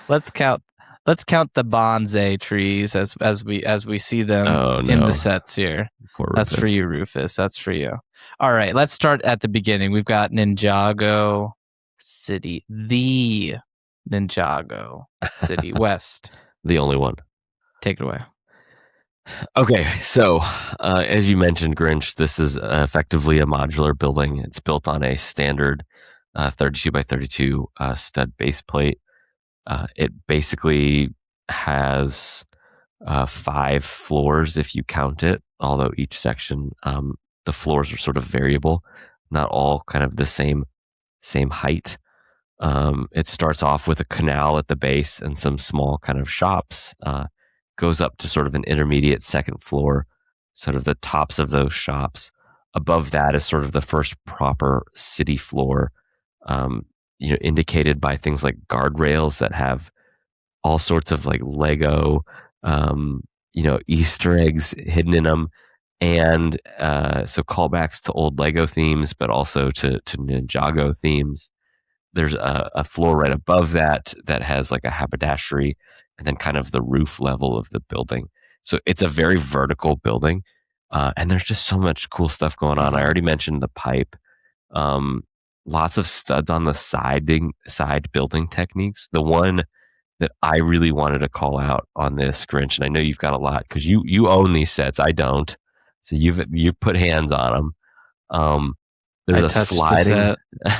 Let's count the bonsai trees as we see them in the sets here. That's for you, Rufus. That's for you. All right, let's start at the beginning. We've got Ninjago City, the Ninjago City West. The only one. Take it away. Okay, so as you mentioned, Grinch, this is effectively a modular building. It's built on a standard 32 by 32 stud base plate. It basically has 5 floors if you count it, although each section, the floors are sort of variable, not all kind of the same height. It starts off with a canal at the base and some small kind of shops, goes up to sort of an intermediate second floor, sort of the tops of those shops. Above that is sort of the first proper city floor, indicated by things like guardrails that have all sorts of like Lego, Easter eggs hidden in them. And so callbacks to old Lego themes, but also to Ninjago themes. There's a floor right above that has like a haberdashery, and then kind of the roof level of the building. So it's a very vertical building, and there's just so much cool stuff going on. I already mentioned the pipe. Lots of studs on the side building techniques. The one that I really wanted to call out on this, Grinch, and I know you've got a lot because you own these sets. I don't, so you put hands on them. There's I a touched sliding. the set.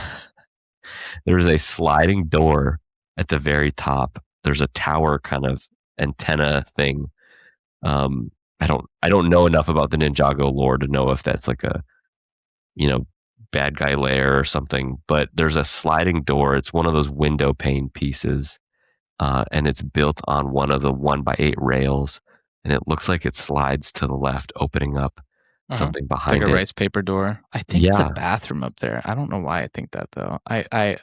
There's a sliding door at the very top. There's a tower kind of antenna thing. I don't know enough about the Ninjago lore to know if that's like a bad guy lair or something. But there's a sliding door. It's one of those window pane pieces, and it's built on one of the 1x8 rails, and it looks like it slides to the left, opening up something behind like a it. rice paper door. I think it's a bathroom up there. I don't know why I think that though. I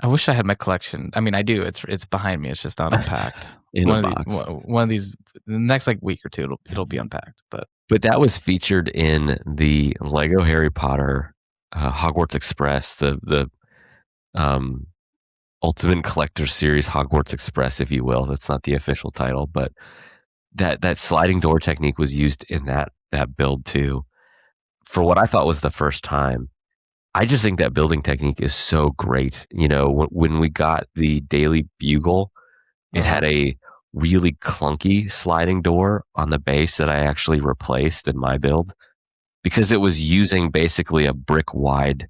wish I had my collection. I mean, I do. It's behind me. It's just not unpacked. In a box. One of these, the next like week or two, it'll be unpacked. But that was featured in the Lego Harry Potter Hogwarts Express, the Ultimate Collector Series Hogwarts Express, if you will. That's not the official title, but that sliding door technique was used in that build too. For what I thought was the first time, I just think that building technique is so great. When we got the Daily Bugle, it had a really clunky sliding door on the base that I actually replaced in my build because it was using basically a brick wide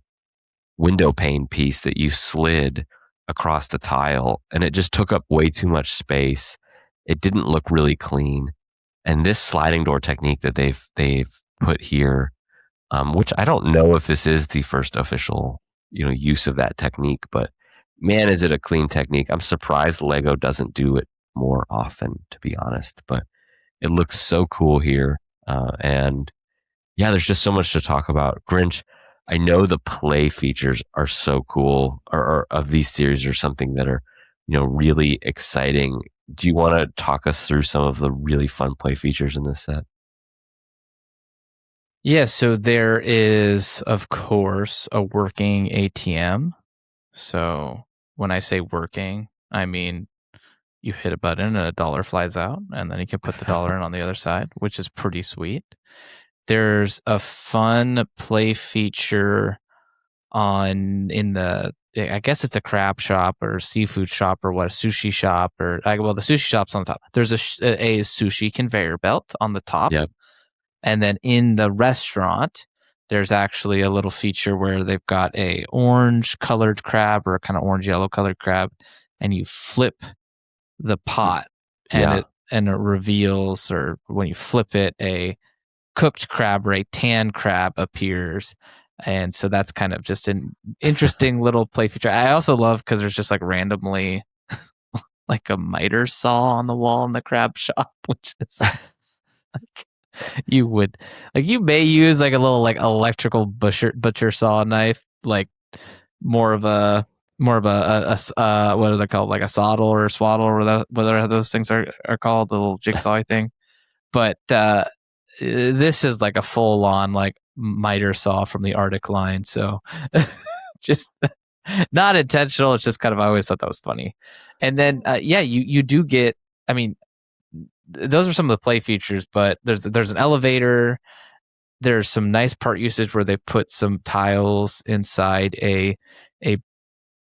window pane piece that you slid across the tile, and it just took up way too much space. It didn't look really clean. And this sliding door technique that they've put here, which I don't know if this is the first official use of that technique, but man, is it a clean technique. I'm surprised Lego doesn't do it more often, to be honest, but it looks so cool here. And yeah, there's just so much to talk about. Grinch, I know the play features are so cool, or of these series are something that are, really exciting. Do you want to talk us through some of the really fun play features in this set? Yeah, so there is, of course, a working ATM. So when I say working, I mean you hit a button and a dollar flies out, and then you can put the dollar in on the other side, which is pretty sweet. There's a fun play feature I guess it's a crab shop or seafood shop or a sushi shop the sushi shop's on the top. There's a sushi conveyor belt on the top. Yep. And then in the restaurant, there's actually a little feature where they've got a orange colored crab or a kind of orange yellow colored crab, and you flip the pot and it reveals, or when you flip it, a cooked crab or a tan crab appears. And so that's kind of just an interesting little play feature. I also love because there's just like randomly like a miter saw on the wall in the crab shop, which is like you may use like a little like electrical butcher saw knife, like more of a what are they called, like a swaddle or a swaddle or whatever those things are called, the little jigsaw thing. But this is like a full on like miter saw from the Arctic line. So just not intentional. It's just kind of, I always thought that was funny. And then you do get, I mean, those are some of the play features, but there's an elevator. There's some nice part usage where they put some tiles inside a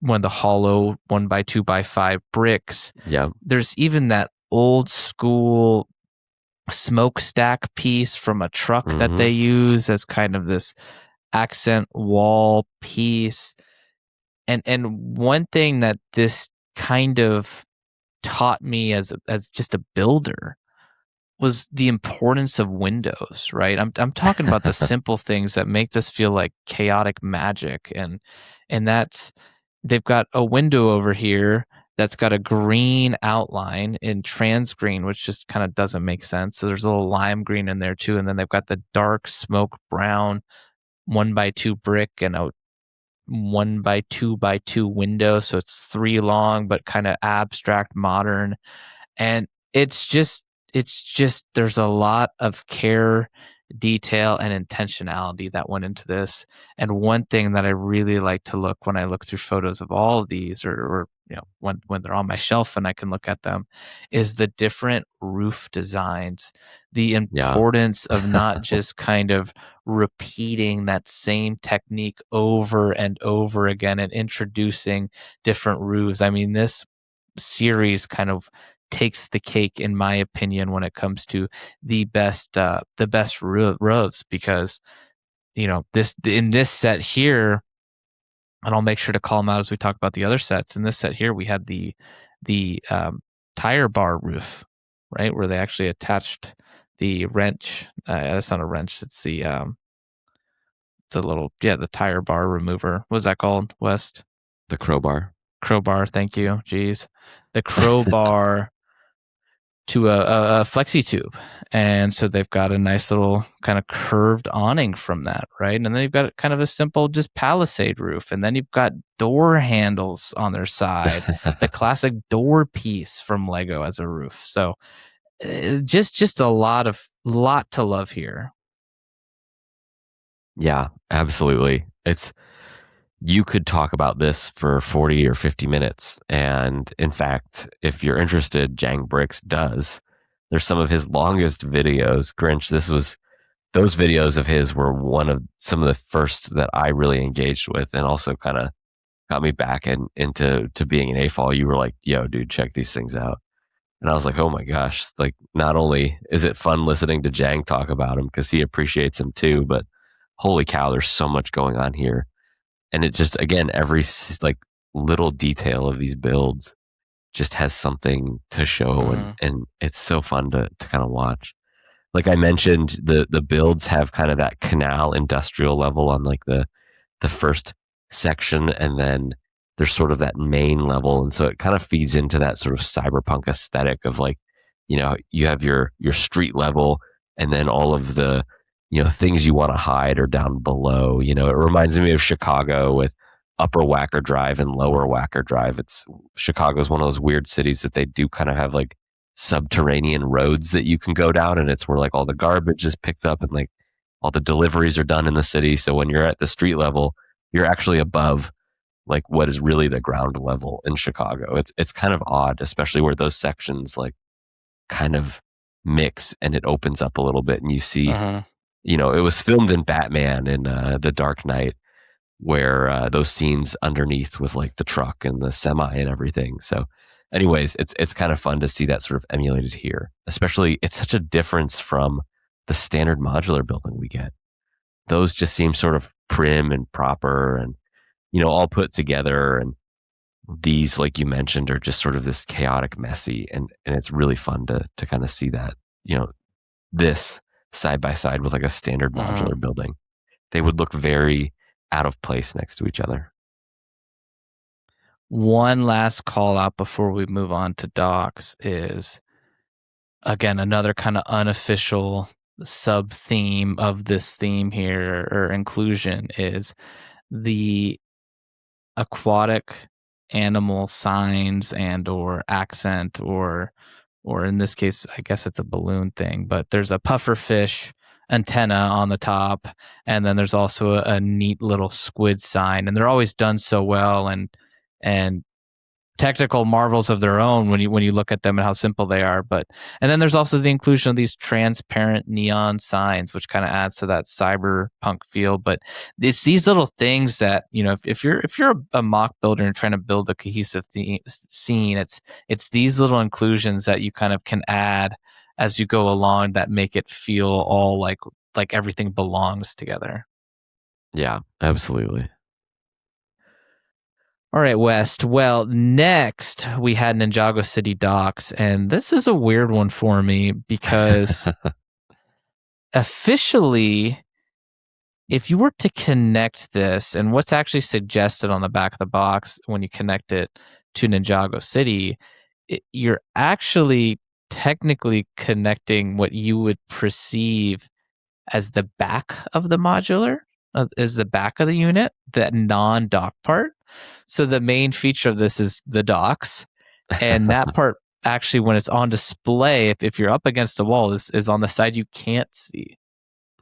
one of the hollow 1x2x5 bricks. Yeah. There's even that old school smokestack piece from a truck that they use as kind of this accent wall piece. And one thing that this kind of taught me as just a builder was the importance of windows, right? I'm talking about the simple things that make this feel like chaotic magic, and that's they've got a window over here that's got a green outline in trans green, which just kind of doesn't make sense. So there's a little lime green in there too, and then they've got the dark smoke brown 1x2 brick and a 1x2 window, so it's 3 long but kind of abstract modern, and it's just there's a lot of care, detail, and intentionality that went into this. And one thing that I really like to look when I look through photos of all of these, or when they're on my shelf and I can look at them, is the different roof designs. The Yeah. importance of not just kind of repeating that same technique over and over again and introducing different roofs. I mean, this series kind of takes the cake in my opinion when it comes to the best roofs, because this in this set here, and I'll make sure to call them out as we talk about the other sets. In this set here, we had the tire bar roof, right, where they actually attached the wrench. That's not a wrench, it's the little, the tire bar remover. What's that called, West? The crowbar. Crowbar, thank you. Jeez. The crowbar to a flexi tube. And so they've got a nice little kind of curved awning from that, right? And then they've got kind of a simple just palisade roof. And then you've got door handles on their side, the classic door piece from Lego as a roof. So just a lot to love here. Yeah, absolutely. You could talk about this for 40 or 50 minutes. And in fact, if you're interested, Jang Bricks does. There's some of his longest videos. Grinch, those videos of his were some of the first that I really engaged with, and also kind of got me back into being an AFOL. You were like, yo, dude, check these things out. And I was like, oh my gosh, like not only is it fun listening to Jang talk about him because he appreciates him too, but holy cow, there's so much going on here. And it just, again, every like little detail of these builds just has something to show, and it's so fun to kind of watch. Like I mentioned, the builds have kind of that canal industrial level on like the first section, and then there's sort of that main level, and so it kind of feeds into that sort of cyberpunk aesthetic of like, you have your street level, and then all of the things you want to hide are down below. It reminds me of Chicago with Upper Wacker Drive and Lower Wacker Drive. Chicago is one of those weird cities that they do kind of have like subterranean roads that you can go down, and it's where like all the garbage is picked up and like all the deliveries are done in the city. So when you're at the street level, you're actually above like what is really the ground level in Chicago. It's kind of odd, especially where those sections like kind of mix and it opens up a little bit, and you see, it was filmed in Batman in The Dark Knight, where those scenes underneath with like the truck and the semi and everything. So anyways, it's kind of fun to see that sort of emulated here, especially it's such a difference from the standard modular building we get. Those just seem sort of prim and proper and all put together, and these, like you mentioned, are just sort of this chaotic, messy, and it's really fun to kind of see that, this side by side with like a standard modular building. They would look very out of place next to each other. One last call out before we move on to docs is, again, another kind of unofficial sub theme of this theme here, or inclusion, is the aquatic animal signs and or accent, or in this case, I guess it's a balloon thing, but there's a puffer fish antenna on the top, and then there's also a neat little squid sign, and they're always done so well, and technical marvels of their own when you look at them and how simple they are. And then there's also the inclusion of these transparent neon signs, which kind of adds to that cyberpunk feel. But it's these little things that, if you're a mock builder and trying to build a cohesive scene, it's these little inclusions that you kind of can add as you go along that make it feel all like everything belongs together. Yeah, absolutely. All right, West. Well, next we had Ninjago City docks, and this is a weird one for me because officially, if you were to connect this, and what's actually suggested on the back of the box when you connect it to Ninjago City, you're actually technically connecting what you would perceive as the back of the modular, is the back of the unit, that non-dock part. So the main feature of this is the docks, and that part actually, when it's on display, if you're up against a wall, is on the side you can't see,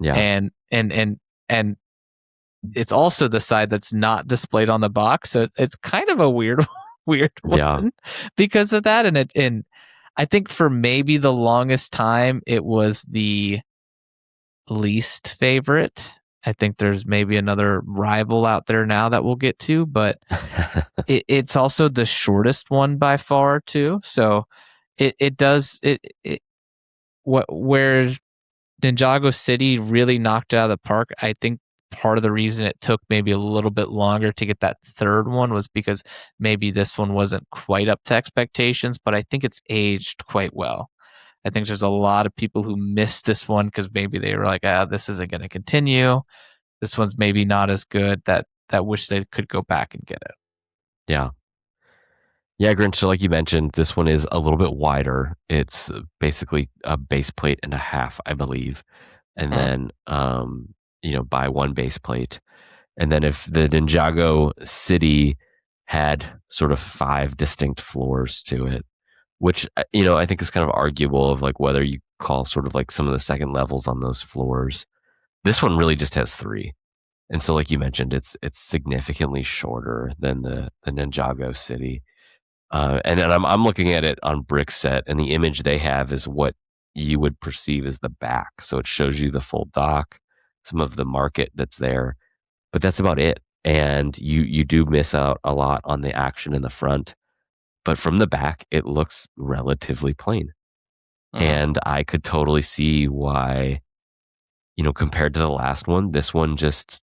Yeah. and it's also the side that's not displayed on the box. So it's kind of a weird Yeah. one because of that. And I think for maybe the longest time, it was the least favorite. I think there's maybe another rival out there now that we'll get to, but it's also the shortest one by far too. So it does it what where Ninjago City really knocked it out of the park. I think part of the reason it took maybe a little bit longer to get that third one was because maybe this one wasn't quite up to expectations, but I think it's aged quite well. I think there's a lot of people who missed this one because maybe they were like, this isn't going to continue. This one's maybe not as good, that wish they could go back and get it. Yeah. Yeah, Grinch. So, like you mentioned, this one is a little bit wider. It's basically a base plate and a half, I believe, and then by one base plate. And then if the Ninjago City had sort of 5 distinct floors to it, which I think is kind of arguable of like whether you call sort of like some of the second levels on those floors. This one really just has 3. And so, like you mentioned, it's significantly shorter than the Ninjago City. And then I'm looking at it on Brickset, and the image they have is what you would perceive as the back. So it shows you the full dock, some of the market that's there, but that's about it. And you do miss out a lot on the action in the front, but from the back, it looks relatively plain. And I could totally see why, compared to the last one, this one just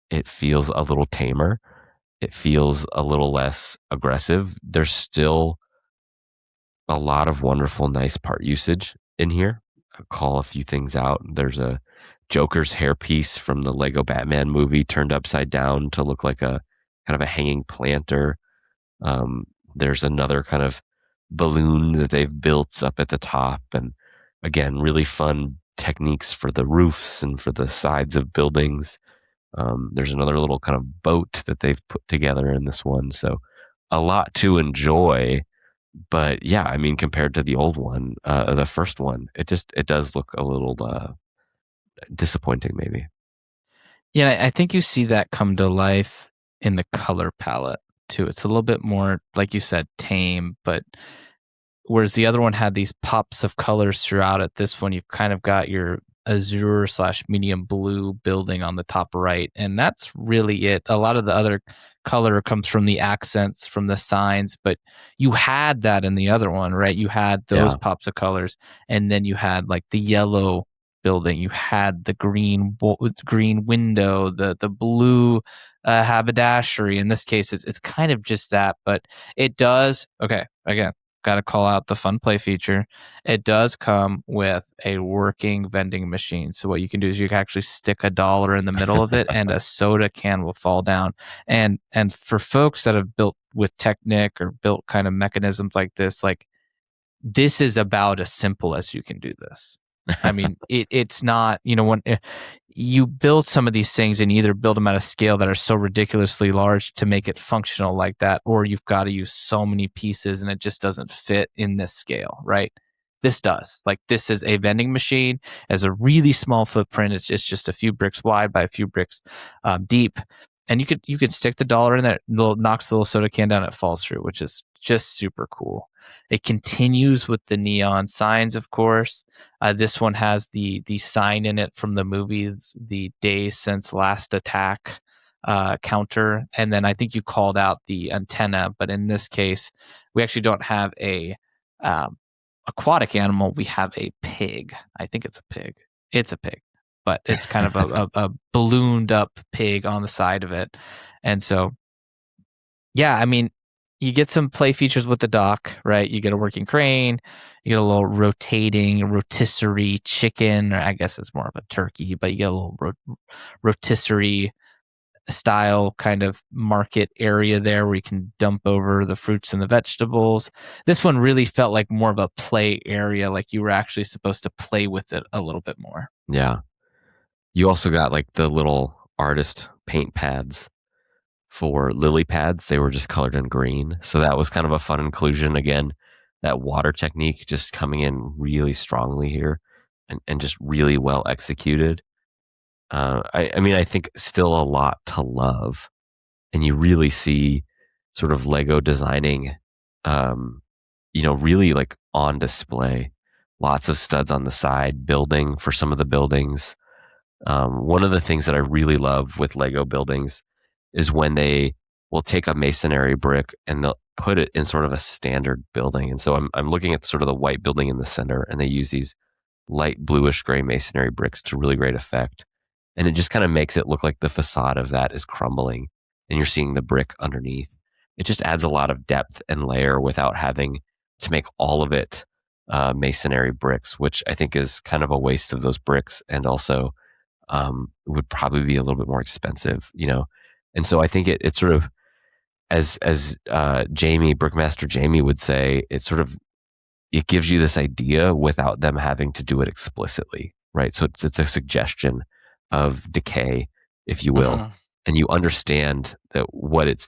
it feels a little tamer. It feels a little less aggressive. There's still a lot of wonderful, nice part usage in here. I'll call a few things out. There's a Joker's hairpiece from the Lego Batman movie turned upside down to look like a kind of a hanging planter. There's another kind of balloon that they've built up at the top. And again, really fun techniques for the roofs and for the sides of buildings. There's another little kind of boat that they've put together in this one. So a lot to enjoy. But yeah, I mean, compared to the old one, the first one, it does look a little disappointing, maybe. Yeah, I think you see that come to life in the color palette too. It's a little bit more, like you said, tame, but whereas the other one had these pops of colors throughout it, this one you've kind of got your azure / medium blue building on the top right, and that's really it. A lot of the other color comes from the accents, from the signs, but you had that in the other one, right? You had those Yeah, pops of colors, and then you had like the yellow building, you had the green window, the blue haberdashery. In this case, it's kind of just that, but it does. Okay, again, got to call out the fun play feature. It does come with a working vending machine. So what you can do is you can actually stick $1 in the middle of it, and a soda can will fall down. And for folks that have built with Technic or built kind of mechanisms like this is about as simple as you can do this. I mean, it's not, when you build some of these things, and you either build them at a scale that are so ridiculously large to make it functional like that, or you've got to use so many pieces and it just doesn't fit in this scale, right? This does. Like, this is a vending machine, as a really small footprint. It's just a few bricks wide by a few bricks deep, and you could stick the dollar in there, knocks the little soda can down, it falls through, which is just super cool. It continues with the neon signs, of course. This one has the sign in it from the movies, the days since last attack counter, and then I think you called out the antenna, but in this case, we actually don't have a aquatic animal. We have a pig. I think it's a pig. It's a pig, but it's kind of a ballooned up pig on the side of it, and so Yeah, I mean, you get some play features with the dock, right? You get a working crane, you get a little rotating rotisserie chicken, or I guess it's more of a turkey, but you get a little rotisserie style kind of market area there where you can dump over the fruits and the vegetables. This one really felt like more of a play area, like you were actually supposed to play with it a little bit more. Yeah. You also got like the little artist paint pads for lily pads. They were just colored in green. So that was kind of a fun inclusion. Again, that water technique just coming in really strongly here and just really well executed. I mean, I think still a lot to love. And you really see sort of Lego designing, um, really like on display. Lots of studs on the side, building for some of the buildings. One of the things that I really love with Lego buildings is when they will take a masonry brick and they'll put it in sort of a standard building. And so I'm looking at sort of the white building in the center, and they use these light bluish gray masonry bricks to really great effect. And it just kind of makes it look like the facade of that is crumbling and you're seeing the brick underneath. It just adds a lot of depth and layer without having to make all of it masonry bricks, which I think is kind of a waste of those bricks, and also would probably be a little bit more expensive. And so I think it sort of, as Jamie, Brickmaster Jamie would say, it gives you this idea without them having to do it explicitly, right? So it's a suggestion of decay, if you will, and you understand that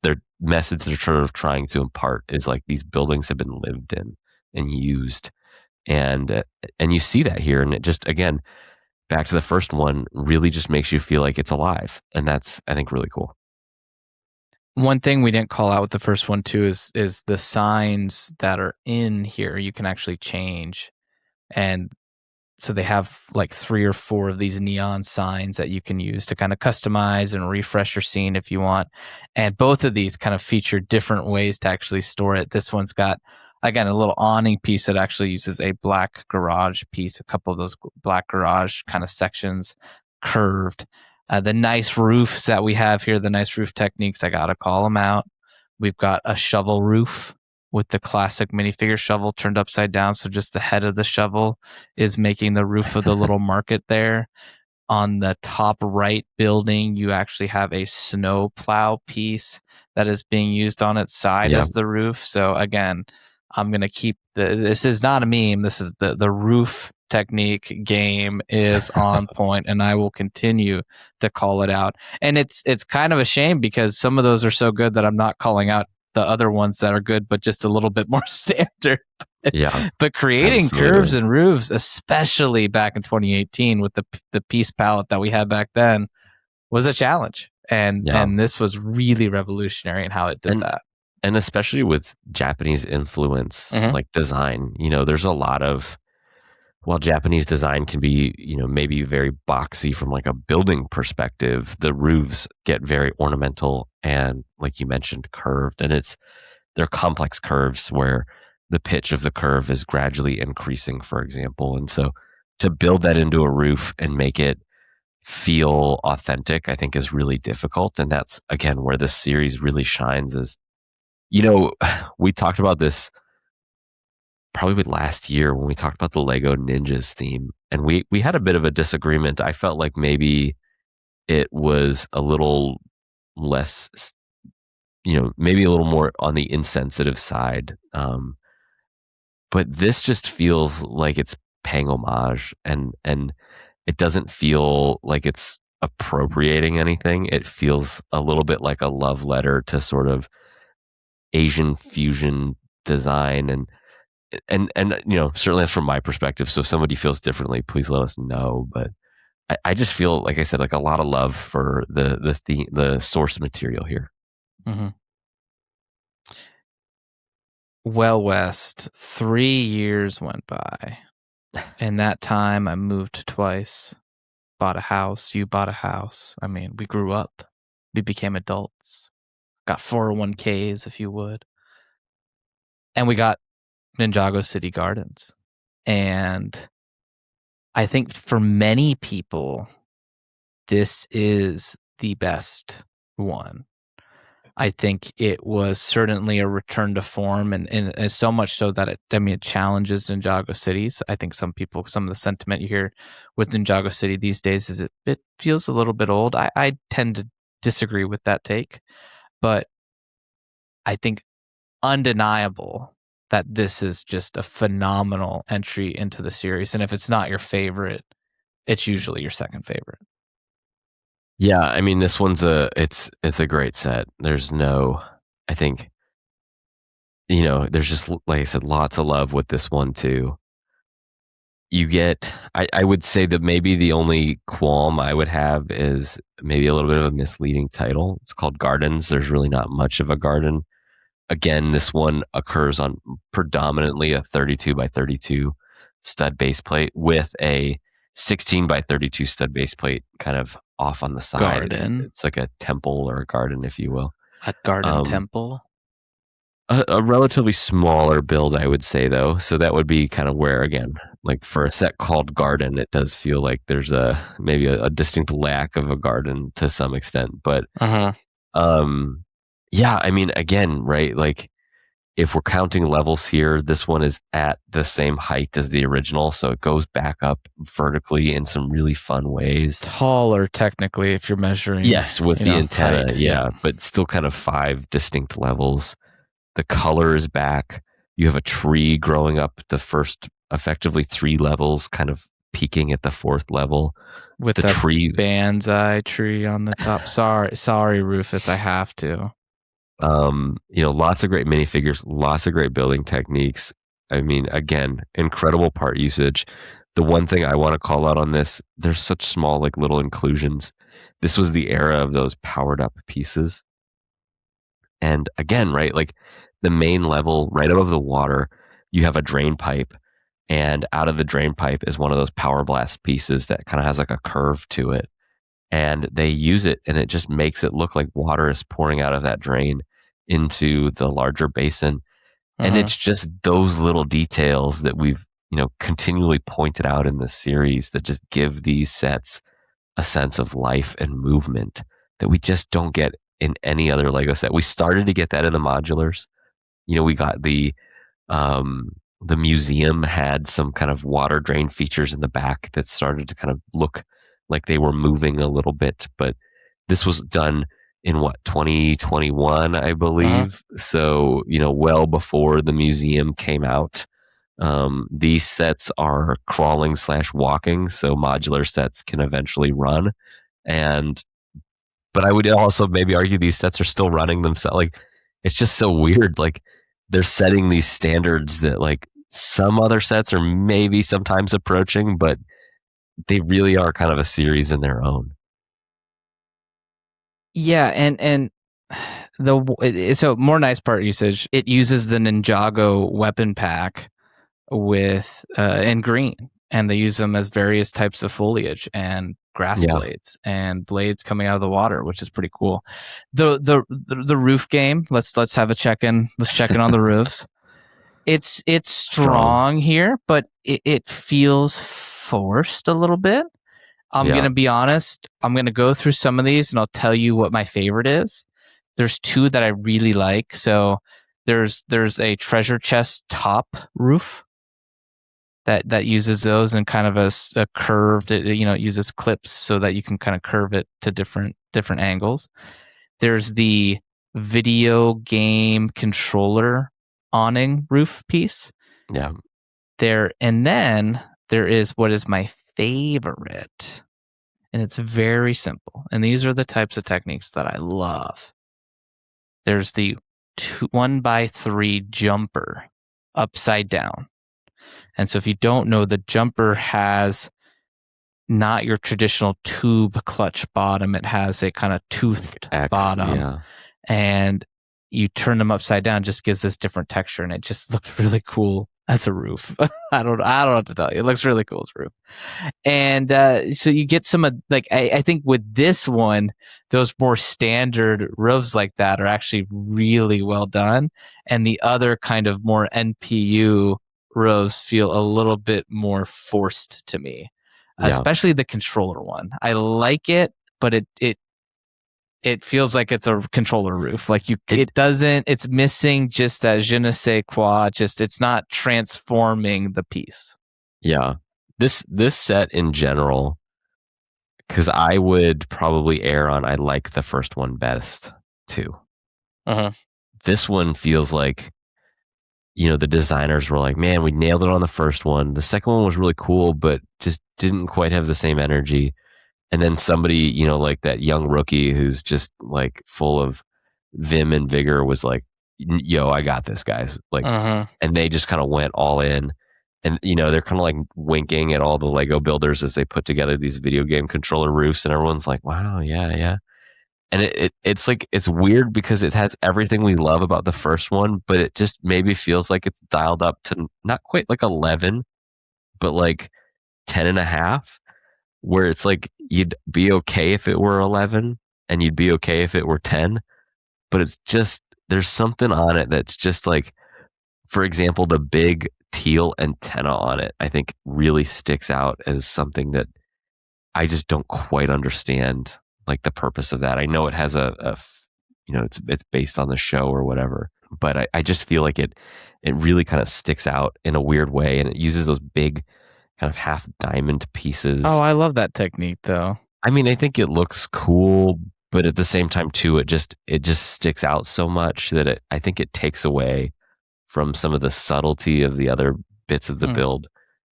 their message they're sort of trying to impart is like these buildings have been lived in and used, and you see that here, and it just, again, back to the first one, really just makes you feel like it's alive, and that's, I think, really cool. One thing we didn't call out with the first one too is the signs that are in here you can actually change. And so they have like 3 or 4 of these neon signs that you can use to kind of customize and refresh your scene if you want. And both of these kind of feature different ways to actually store it. This one's got, again, a little awning piece that actually uses a black garage piece, a couple of those black garage kind of sections curved. The nice roofs that we have here, the nice roof techniques, I got to call them out. We've got a shovel roof with the classic minifigure shovel turned upside down. So just the head of the shovel is making the roof of the little market there. On the top right building, you actually have a snow plow piece that is being used on its side Yeah. as the roof. So again, I'm gonna keep this is not a meme. This is the roof technique game is on point, and I will continue to call it out. And it's kind of a shame because some of those are so good that I'm not calling out the other ones that are good, but just a little bit more standard. Yeah, But creating curves absolutely. and roofs, especially back in 2018 with the piece palette that we had back then, was a challenge. And Yeah. and this was really revolutionary in how it did And that. and especially with Japanese influence, Mhm. like design, there's a lot of, while Japanese design can be, maybe very boxy from like a building perspective, the roofs get very ornamental and, like you mentioned, curved. And they're complex curves where the pitch of the curve is gradually increasing, for example. And so to build that into a roof and make it feel authentic, I think is really difficult. And that's, again, where this series really shines is, you know, we talked about this probably last year when we talked about the Lego Ninjas theme, and we had a bit of a disagreement. I felt like maybe it was a little less, maybe a little more on the insensitive side. But this just feels like it's paying homage, and it doesn't feel like it's appropriating anything. It feels a little bit like a love letter to sort of Asian fusion design, and certainly that's from my perspective. So if somebody feels differently, please let us know. But I just feel, like I said, like a lot of love for the source material here. Mhm. Well, West, 3 years went by. In that time, I moved twice, bought a house. You bought a house. I mean, we grew up. We became adults. Got 401ks, if you would. And we got Ninjago City Gardens. And I think for many people, this is the best one. I think it was certainly a return to form, and so much so that it challenges Ninjago cities. I think some of the sentiment you hear with Ninjago City these days is it feels a little bit old. I tend to disagree with that take, but I think undeniable that this is just a phenomenal entry into the series. And if it's not your favorite, it's usually your second favorite. Yeah, I mean, this one's it's a great set. There's no, I think, there's just, like I said, lots of love with this one too. You get, I would say that maybe the only qualm I would have is maybe a little bit of a misleading title. It's called Gardens. There's really not much of a garden. Again, this one occurs on predominantly a 32 by 32 stud base plate with a 16 by 32 stud base plate kind of off on the side. Garden. It's like a temple or a garden, if you will. A garden temple. A relatively smaller build, I would say, though. So that would be kind of where, again, like for a set called Garden, it does feel like there's maybe a distinct lack of a garden to some extent. But yeah, I mean, again, right? Like if we're counting levels here, this one is at the same height as the original, so it goes back up vertically in some really fun ways. Taller, technically, if you're measuring. Yes, with the antenna, height, yeah, but still kind of 5 distinct levels. The color is back. You have a tree growing up the first, effectively 3 levels, kind of peaking at the 4th level. With the tree banzai tree on the top. Sorry, Rufus, I have to. Lots of great minifigures, lots of great building techniques. I mean, again, incredible part usage. The one thing I want to call out on this, there's such small, like little inclusions. This was the era of those powered up pieces. And again, right, like the main level right above the water, you have a drain pipe, and out of the drain pipe is one of those power blast pieces that kind of has like a curve to it. And they use it, and it just makes it look like water is pouring out of that drain into the larger basin. And it's just those little details that we've, continually pointed out in this series that just give these sets a sense of life and movement that we just don't get in any other Lego set. We started to get that in the modulars. We got the museum had some kind of water drain features in the back that started to kind of look like they were moving a little bit, but this was done in 2021, I believe. So, well before the museum came out. These sets are crawling / walking, so modular sets can eventually run. But I would also maybe argue these sets are still running themselves. Like, it's just so weird. Like, they're setting these standards that like some other sets are maybe sometimes approaching, but they really are kind of a series in their own. Yeah, and so more nice part usage. It uses the Ninjago weapon pack with in green, and they use them as various types of foliage and grass blades and blades coming out of the water, which is pretty cool. The roof game. Let's have a check in. Let's check in on the roofs. It's strong here, but it feels forced a little bit. I'm going to be honest. I'm going to go through some of these and I'll tell you what my favorite is. There's 2 that I really like. So there's a treasure chest top roof that uses those and kind of a curved, it uses clips so that you can kind of curve it to different angles. There's the video game controller awning roof piece. Yeah. And then there is what is my favorite, and it's very simple. And these are the types of techniques that I love. There's the 1x3 jumper upside down. And so if you don't know, the jumper has not your traditional tube clutch bottom. It has a kind of toothed bottom. Yeah. And you turn them upside down, just gives this different texture, and it just looks really cool as a roof. I don't know what to tell you. It looks really cool as a roof. And so you get some of, like, I think with this one, those more standard roofs like that are actually really well done. And the other kind of more NPU roofs feel a little bit more forced to me, especially the controller one. I like it, but it it feels like it's a controller roof. Like it's missing just that je ne sais quoi. Just it's not transforming the piece. Yeah. This set in general, because I would probably err on I like the first one best too. This one feels like, the designers were like, man, we nailed it on the first one. The second one was really cool, but just didn't quite have the same energy. And then somebody, like that young rookie who's just like full of vim and vigor was like, yo, I got this, guys. Like, and they just kind of went all in. And, they're kind of like winking at all the Lego builders as they put together these video game controller roofs. And everyone's like, wow, yeah. And it's like, it's weird because it has everything we love about the first one, but it just maybe feels like it's dialed up to not quite like 11, but like 10 and a half, where it's like, you'd be okay if it were 11 and you'd be okay if it were 10, but it's just, there's something on it that's just like, for example, the big teal antenna on it, I think really sticks out as something that I just don't quite understand, like the purpose of that. I know it has it's based on the show or whatever, but I just feel like it really kind of sticks out in a weird way, and it uses those big kind of half diamond pieces. Oh, I love that technique though. I mean, I think it looks cool, but at the same time too, it just sticks out so much that I think it takes away from some of the subtlety of the other bits of the build.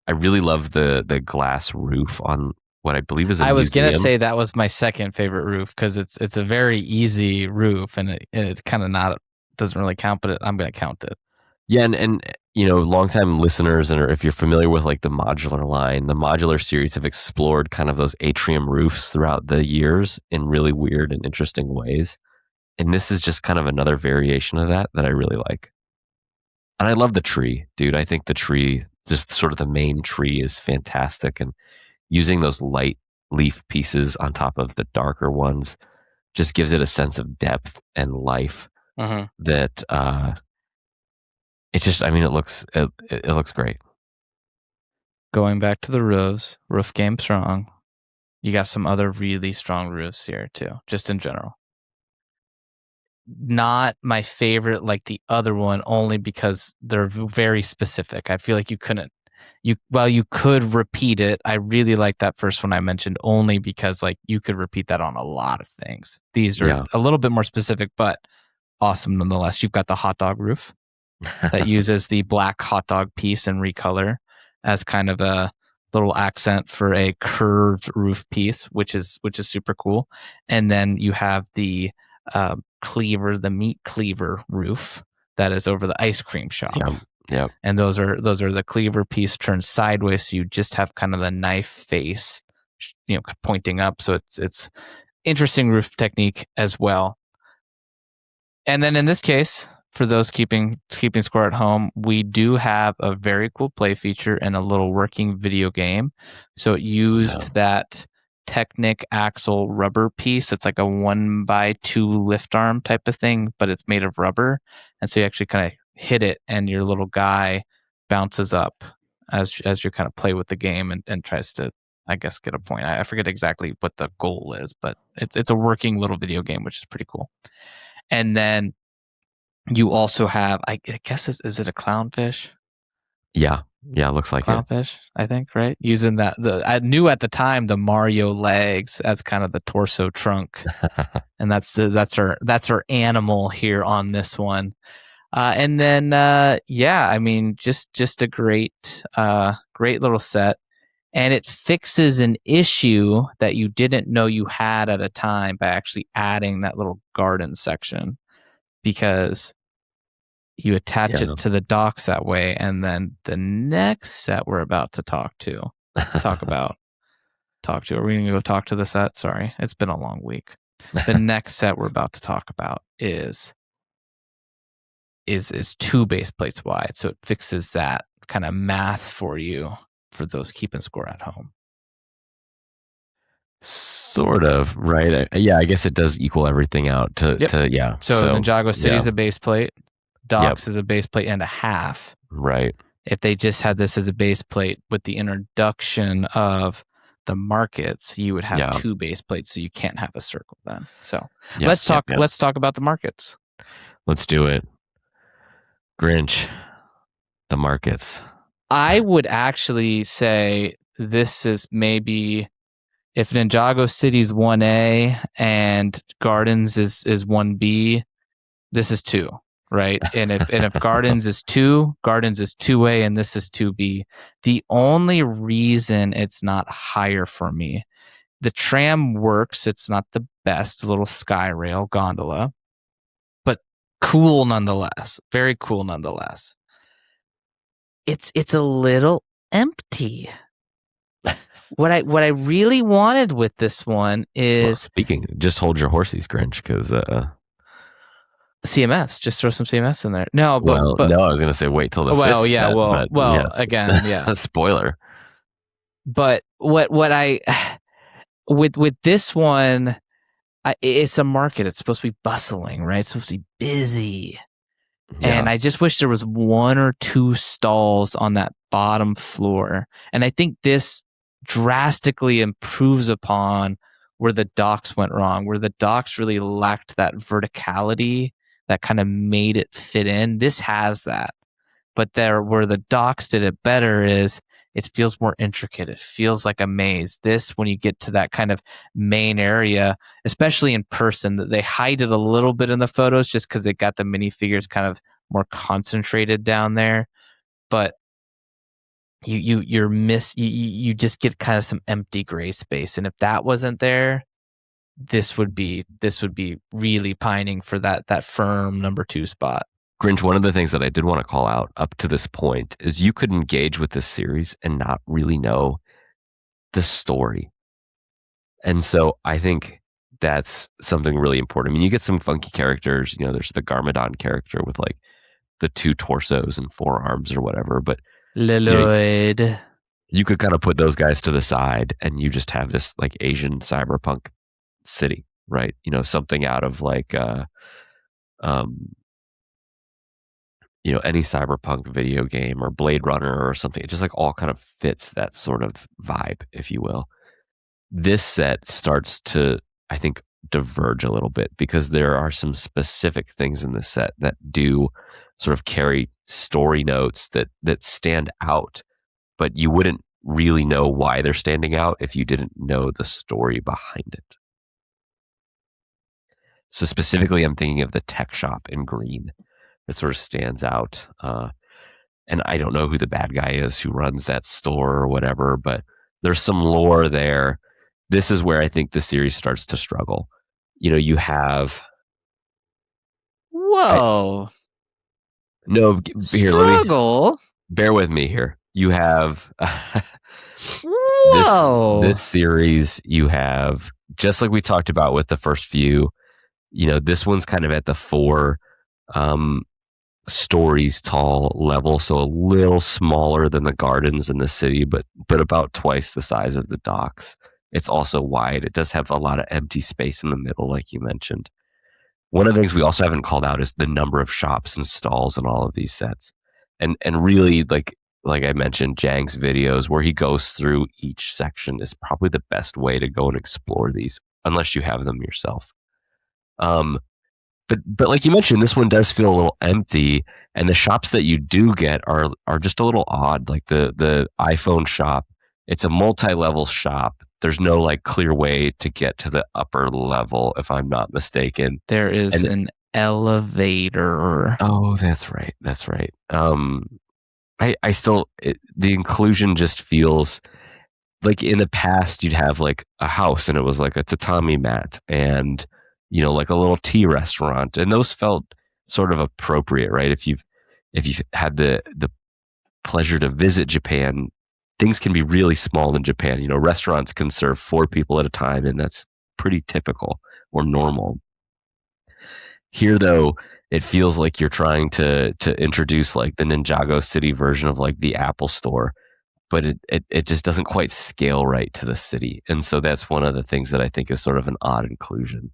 I really love the glass roof on what I believe is a museum. I was gonna say that was my second favorite roof because it's a very easy roof, and it kind of doesn't really count, but I'm gonna count it. Yeah, and longtime listeners, and if you're familiar with like the modular line, the modular series have explored kind of those atrium roofs throughout the years in really weird and interesting ways. And this is just kind of another variation of that I really like. And I love the tree, dude. I think the tree, just sort of the main tree, is fantastic. And using those light leaf pieces on top of the darker ones just gives it a sense of depth and life that it just, I mean, it looks great. Going back to the roofs, roof game strong. You got some other really strong roofs here too, just in general. Not my favorite like the other one, only because they're very specific. I feel like you could repeat it. I really like that first one I mentioned only because like you could repeat that on a lot of things. These are a little bit more specific, but awesome nonetheless. You've got the hot dog roof that uses the black hot dog piece and recolor as kind of a little accent for a curved roof piece, which is super cool. And then you have the the meat cleaver roof that is over the ice cream shop. Yeah. And those are the cleaver piece turned sideways, so you just have kind of the knife face, pointing up. So it's interesting roof technique as well. And then in this case, for those keeping score at home, we do have a very cool play feature and a little working video game. So it used that Technic axle rubber piece. It's like a 1x2 lift arm type of thing, but it's made of rubber. And so you actually kind of hit it and your little guy bounces up as you kind of play with the game and tries to, I guess, get a point. I forget exactly what the goal is, but it's a working little video game, which is pretty cool. And then you also have, I guess, is it a clownfish? Yeah, it looks like clownfish, I think, right? Using I knew at the time the Mario legs as kind of the torso trunk, and that's our animal here on this one. And then I mean, just a great little set, and it fixes an issue that you didn't know you had at a time by actually adding that little garden section, because you attach it to the docks that way, and then the next set we're about to talk about. Are we gonna go talk to the set? Sorry, it's been a long week. The next set we're about to talk about is 2 base plates wide, so it fixes that kind of math for you for those keeping score at home. Sort of, right? I guess it does equal everything out to. So Ninjago City is a base plate. Docks is a base plate and a half. Right. If they just had this as a base plate with the introduction of the markets, you would have Yeah. 2 base plates, so you can't have a circle then. So Yep, let's talk. yep, yep. Let's talk about the markets. Let's do it. Grinch, the markets. I would actually say this is maybe if Ninjago City's 1A and Gardens is 1B, this is 2, right? And if Gardens is 2, Gardens is 2A, and this is 2B. The only reason it's not higher for me, the tram works. It's not the best, little sky rail gondola, but cool nonetheless. Very cool nonetheless. It's a little empty. What I really wanted with this one is just hold your horses, Grinch, because CMS. Just throw some CMS in there. No, but no, I was gonna say wait till the fifth yeah, set, well, yes. again, yeah. Spoiler. But what I with this one, it's a market. It's supposed to be bustling, right? It's supposed to be busy. Yeah. And I just wish there was 1 or 2 stalls on that bottom floor. And I think this drastically improves upon where the docks went wrong, where the docks really lacked that verticality that kind of made it fit in. This has that. But there, where the docks did it better is it feels more intricate. It feels like a maze. This, when you get to that kind of main area, especially in person, that they hide it a little bit in the photos just because they got the minifigures kind of more concentrated down there. But you just get kind of some empty gray space. And if that wasn't there, this would be really pining for that firm number 2 spot. Grinch, one of the things that I did want to call out up to this point is you could engage with this series and not really know the story. And so I think that's something really important. I mean, you get some funky characters, there's the Garmadon character with like the 2 torsos and 4 arms or whatever, but Lloyd. You could kind of put those guys to the side and you just have this like Asian cyberpunk city, right? Something out of like any cyberpunk video game or Blade Runner or something. It just like all kind of fits that sort of vibe, if you will. This set starts to, I think, diverge a little bit because there are some specific things in this set that do sort of carry story notes that stand out, but you wouldn't really know why they're standing out if you didn't know the story behind it. So specifically, I'm thinking of the tech shop in green. It sort of stands out. And I don't know who the bad guy is who runs that store or whatever, but there's some lore there. This is where I think the series starts to struggle. You have... Whoa. No, here, struggle? Bear with me here. You have... Whoa. This series, you have, just like we talked about with the first few, this one's kind of at the 4 stories tall level, so a little smaller than the gardens in the city, but about twice the size of the docks. It's also wide. It does have a lot of empty space in the middle, like you mentioned. One of the things we also haven't called out is the number of shops and stalls in all of these sets. And really, like I mentioned, Jang's videos where he goes through each section is probably the best way to go and explore these, unless you have them yourself. But like you mentioned, this one does feel a little empty, and the shops that you do get are just a little odd. Like the iPhone shop, it's a multi-level shop. There's no like clear way to get to the upper level, if I'm not mistaken. There is an elevator. Oh, that's right. That's right. I still, the inclusion just feels like in the past you'd have like a house and it was like a tatami mat and like a little tea restaurant, and those felt sort of appropriate, right? If you've had the pleasure to visit Japan, things can be really small in Japan. Restaurants can serve 4 people at a time, and that's pretty typical or normal. Here, though, it feels like you're trying to introduce like the Ninjago City version of like the Apple Store, but it just doesn't quite scale right to the city, and so that's one of the things that I think is sort of an odd inclusion.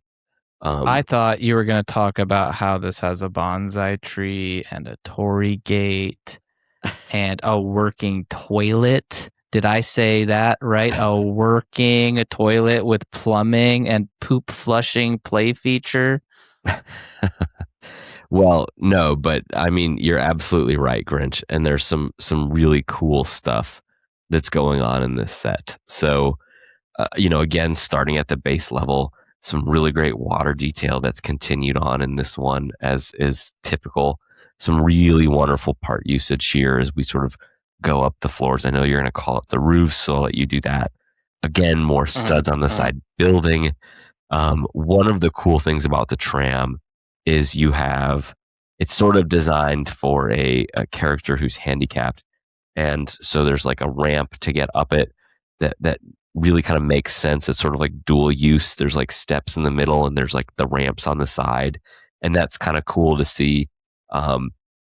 I thought you were going to talk about how this has a bonsai tree and a torii gate and a working toilet Did I say that right? A working toilet with plumbing and poop flushing play feature. Well, no, but I mean, you're absolutely right, Grinch. And there's some really cool stuff that's going on in this set. So, again, starting at the base level, some really great water detail that's continued on in this one, as is typical. Some really wonderful part usage here as we sort of go up the floors. I know you're going to call it the roofs, so I'll let you do that. Again, more studs on the side building. One of the cool things about the tram is it's sort of designed for a character who's handicapped. And so there's like a ramp to get up it that really kind of makes sense. It's sort of like dual use. There's like steps in the middle and there's like the ramps on the side. And that's kind of cool to see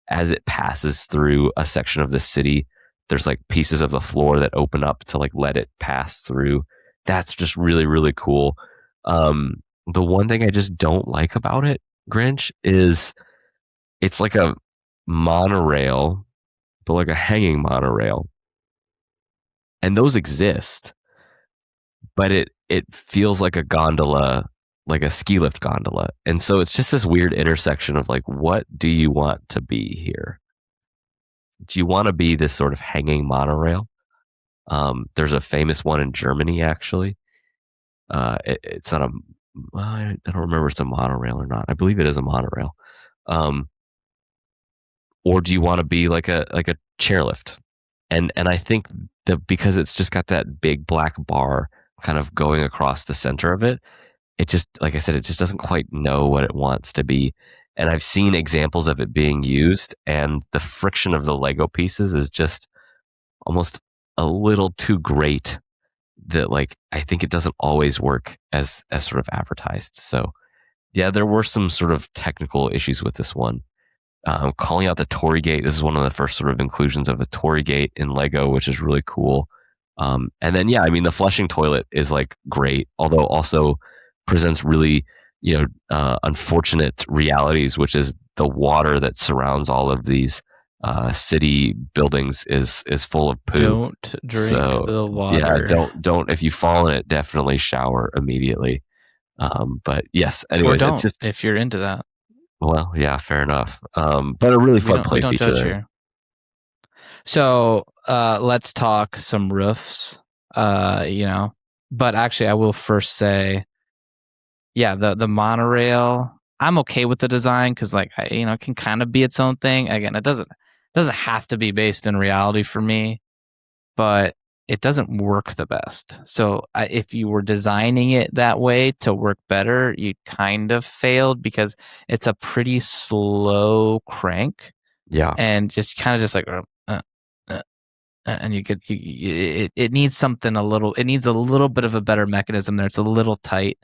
as it passes through a section of the city. There's like pieces of the floor that open up to like let it pass through. That's just really, really cool. The one thing I just don't like about it, Grinch, is it's like a monorail, but like a hanging monorail. And those exist, but it feels like a gondola, like a ski lift gondola. And so it's just this weird intersection of like, what do you want to be here? Do you want to be this sort of hanging monorail? There's a famous one in Germany, actually. It's not I don't remember if it's a monorail or not. I believe it is a monorail. Or do you want to be like a chairlift? And I think that because it's just got that big black bar kind of going across the center of it, it just, like I said, it just doesn't quite know what it wants to be. And I've seen examples of it being used, and the friction of the Lego pieces is just almost a little too great that, like, I think it doesn't always work as sort of advertised. So yeah, there were some sort of technical issues with this one. Calling out the Torii Gate. This is one of the first sort of inclusions of a Torii Gate in Lego, which is really cool. And then, yeah, I mean, the flushing toilet is like great, although also presents really, unfortunate realities, which is the water that surrounds all of these city buildings is full of poo. Don't drink the water. Yeah, don't. If you fall in it, definitely shower immediately. But yes, anyway, or don't if you're into that. Well, yeah, fair enough. But a really fun play feature there. Here. So let's talk some roofs. But actually, I will first say, yeah, the monorail. I'm okay with the design because, like, it can kind of be its own thing. Again, it doesn't have to be based in reality for me, but it doesn't work the best. So if you were designing it that way to work better, you kind of failed because it's a pretty slow crank. Yeah, and just kind of just like, and it needs something it needs a little bit of a better mechanism there. It's a little tight,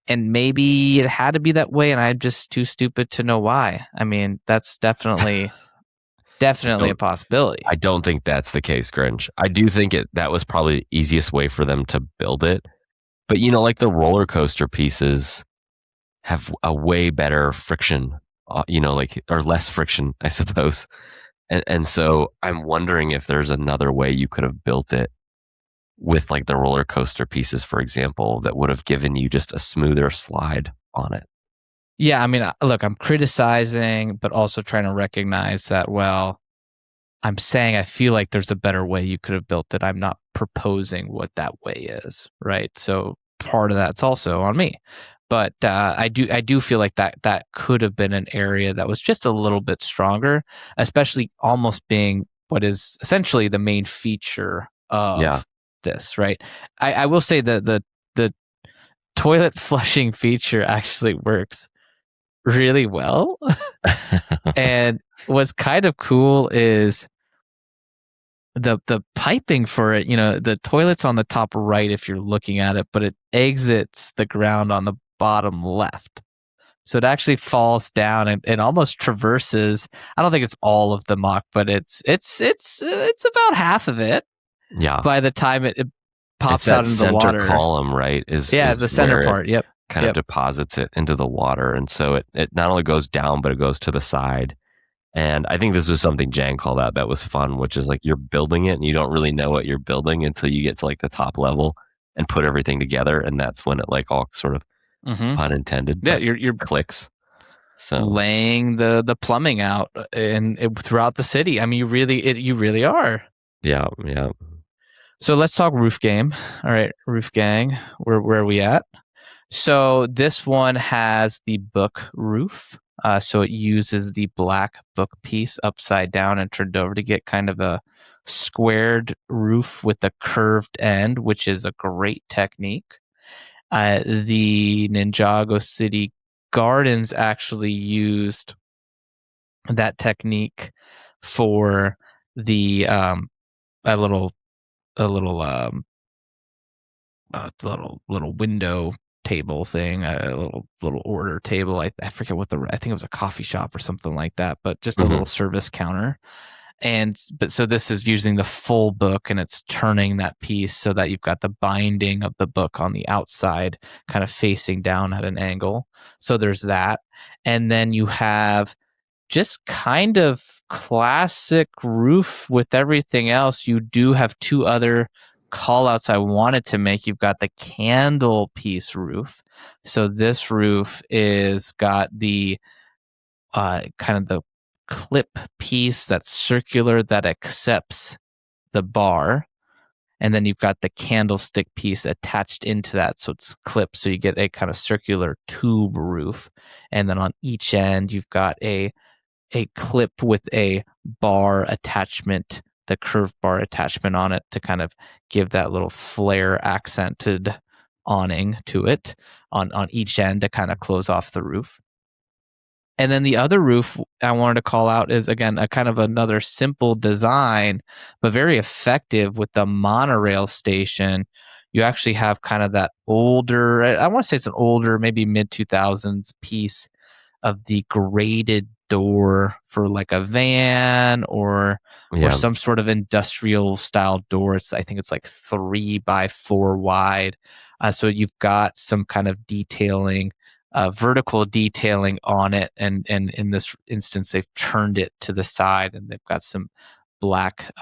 and maybe it had to be that way, and I'm just too stupid to know why. I mean, that's definitely a possibility. I don't think that's the case, Grinch. I do think that was probably the easiest way for them to build it. But, like the roller coaster pieces have a way better friction, or less friction, I suppose. And so I'm wondering if there's another way you could have built it with like the roller coaster pieces, for example, that would have given you just a smoother slide on it. Yeah, I mean, look, I'm criticizing, but also trying to recognize that, well, I'm saying I feel like there's a better way you could have built it. I'm not proposing what that way is, right? So part of that's also on me. But I do feel like that could have been an area that was just a little bit stronger, especially almost being what is essentially the main feature of this, right? I will say that the toilet flushing feature actually works really well. And what's kind of cool is the piping for it. The toilet's on the top right if you're looking at it, but it exits the ground on the bottom left. So it actually falls down and almost traverses. I don't think it's all of the mock, but it's about half of it. Yeah. By the time it pops out into the water. Center column, right? Is the center part. Yep. Kind of deposits it into the water, and so it not only goes down, but it goes to the side, And I think this was something Jan called out that was fun, which is like you're building it and you don't really know what you're building until you get to like the top level and put everything together. And that's when it like all sort of, pun intended, Yeah, but you're clicks. So laying the plumbing out throughout the city. I mean, you really are. yeah. So let's talk roof game. All right, roof gang. Where are we at? So this one has the book roof. So it uses the black book piece upside down and turned over to get kind of a squared roof with a curved end, which is a great technique. The Ninjago City Gardens actually used that technique for the a little a little little window table thing, a little order table. I forget I think it was a coffee shop or something like that, but just a little service counter. But so this is using the full book and it's turning that piece so that you've got the binding of the book on the outside kind of facing down at an angle. So there's that. And then you have just kind of classic roof with everything else. You do have two other call outs I wanted to make. You've got the candle piece roof. So this roof is got the kind of the clip piece that's circular that accepts the bar. And then you've got the candlestick piece attached into that. So it's clipped. So you get a kind of circular tube roof. And then on each end, you've got a clip with a bar attachment, the curved bar attachment on it to kind of give that little flare accented awning to it on each end to kind of close off the roof. And then the other roof I wanted to call out is, again, a kind of another simple design, but very effective with the monorail station. You actually have kind of that older, I want to say it's an older, maybe mid 2000s piece of the graded door for like a van or some sort of industrial style door. I think it's like 3x4 wide. So you've got some kind of detailing, vertical detailing on it, and in this instance, they've turned it to the side, and they've got some black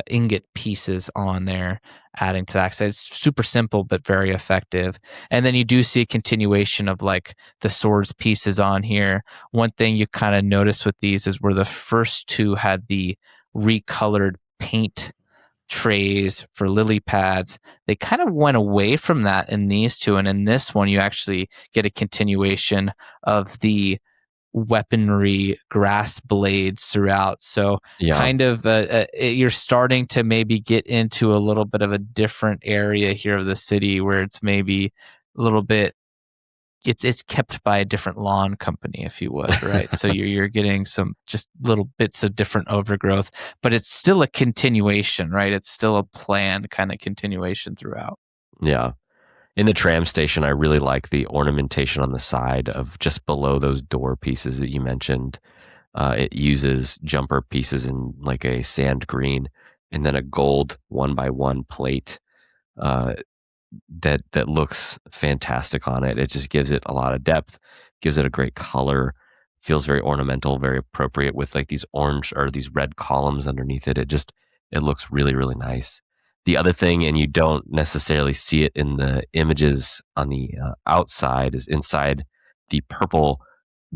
ingot pieces on there, adding to that. So it's super simple but very effective. And then you do see a continuation of like the swords pieces on here. One thing you kind of notice with these is where the first two had the recolored paint trays for lily pads, they kind of went away from that in these two. And in this one, you actually get a continuation of the weaponry grass blades throughout. So kind of you're starting to maybe get into a little bit of a different area here of the city where it's maybe a little bit it's kept by a different lawn company, if you would, right? So you're getting some just little bits of different overgrowth, but it's still a continuation, right? It's still a planned kind of continuation throughout. Yeah. In the tram station, I really like the ornamentation on the side of just below those door pieces that you mentioned. It uses jumper pieces in like a sand green and then a gold 1x1 plate that looks fantastic on it. It just gives it a lot of depth, gives it a great color, feels very ornamental, very appropriate with like these orange or these red columns underneath it. It looks really, really nice. The other thing, and you don't necessarily see it in the images on the outside, is inside the purple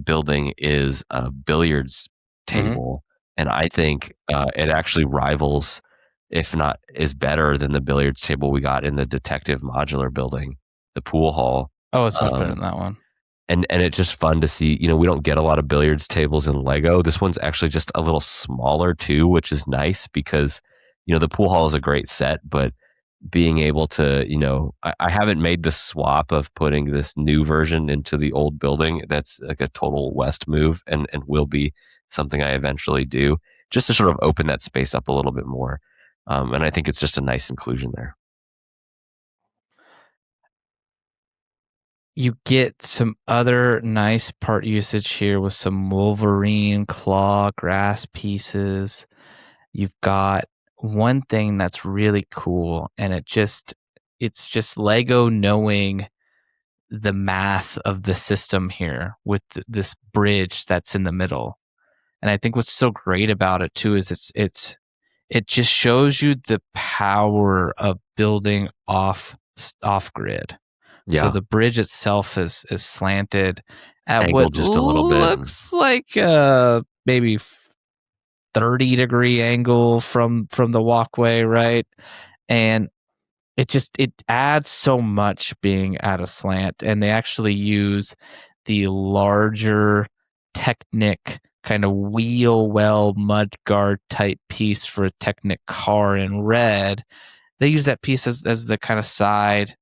building is a billiards table. And I think it actually rivals, if not is better than the billiards table we got in the Detective Modular building, the pool hall. Oh, it's much better than that one. And it's just fun to see. We don't get a lot of billiards tables in Lego. This one's actually just a little smaller too, which is nice because the pool hall is a great set, but being able to, I haven't made the swap of putting this new version into the old building. That's like a total West move and will be something I eventually do just to sort of open that space up a little bit more. And I think it's just a nice inclusion there. You get some other nice part usage here with some Wolverine claw grass pieces. You've got one thing that's really cool, and it's just Lego knowing the math of the system here with this bridge that's in the middle. And I think what's so great about it too is it just shows you the power of building off grid. So Yeah. the bridge itself is slanted at what Angled just a little bit. looks like maybe 30-degree angle from the walkway, right? And it adds so much being at a slant, and they actually use the larger Technic kind of wheel well mud guard type piece for a Technic car in red. They use that piece as the kind of side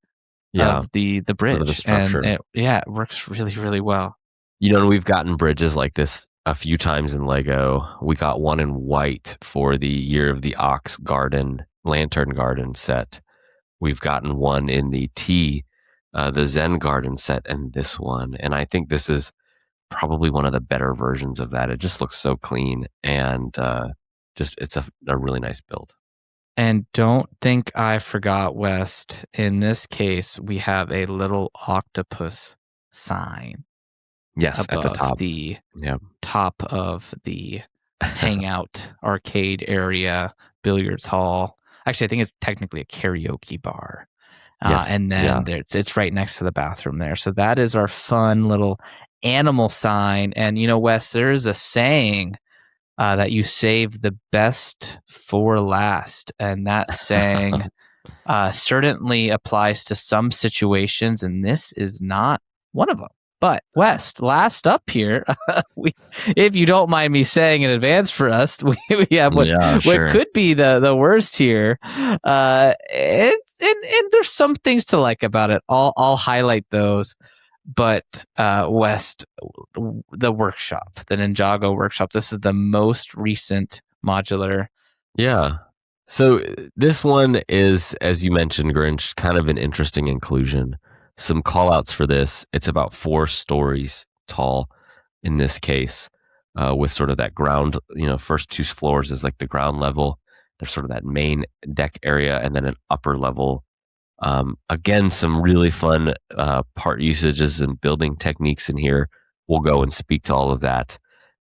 of the bridge, sort of the structure. and it works really, really well. And we've gotten bridges like this a few times in Lego. We got one in white for the Year of the Ox Garden, Lantern Garden set. We've gotten one in the the Zen Garden set, and this one. And I think this is probably one of the better versions of that. It just looks so clean, and it's a really nice build. And don't think I forgot, West. In this case, we have a little octopus sign. Yes, at the top. The top of the hangout arcade area, billiards hall. Actually, I think it's technically a karaoke bar. Yes, and then it's right next to the bathroom there. So that is our fun little animal sign. And Wes, there is a saying that you save the best for last, and that saying certainly applies to some situations, and this is not one of them. But West, last up here, if you don't mind me saying in advance for us, we have what could be the worst here. And there's some things to like about it. I'll highlight those. But West, the workshop, the Ninjago workshop, this is the most recent modular. Yeah. So this one is, as you mentioned, Grinch, kind of an interesting inclusion. Some call outs for this. It's about 4 stories tall in this case, with sort of that ground, first 2 floors is like the ground level. There's sort of that main deck area and then an upper level. Again, some really fun part usages and building techniques in here. We'll go and speak to all of that.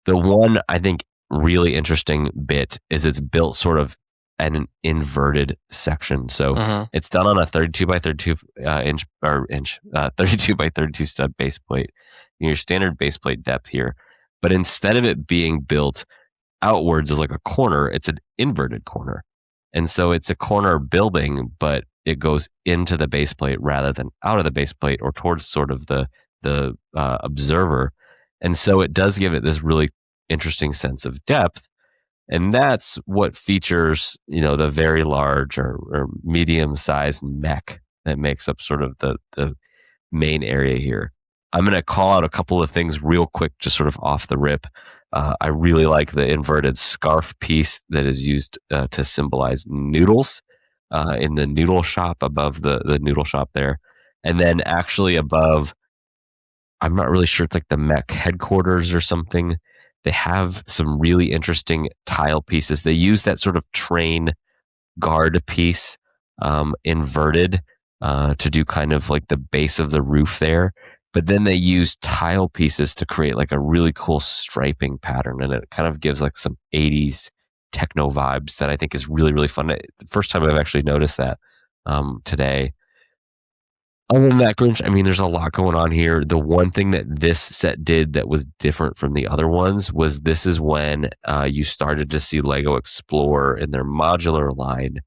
The one I think really interesting bit is it's built sort of at an inverted section. So it's done on a 32 by 32 32 by 32 stud base plate. Your standard base plate depth here. But instead of it being built outwards as like a corner, it's an inverted corner. And so it's a corner building, but it goes into the base plate rather than out of the base plate or towards sort of the observer. And so it does give it this really interesting sense of depth. And that's what features, the very large or medium-sized mech that makes up sort of the main area here. I'm going to call out a couple of things real quick, just sort of off the rip. I really like the inverted scarf piece that is used to symbolize noodles in the noodle shop above the noodle shop there. And then actually above, I'm not really sure, it's like the mech headquarters or something. They have some really interesting tile pieces. They use that sort of train guard piece inverted to do kind of like the base of the roof there. But then they use tile pieces to create like a really cool striping pattern. And it kind of gives like some 80s techno vibes that I think is really, really fun. The first time I've actually noticed that today. Other than that, Grinch, there's a lot going on here. The one thing that this set did that was different from the other ones was this is when you started to see Lego explore in their modular line,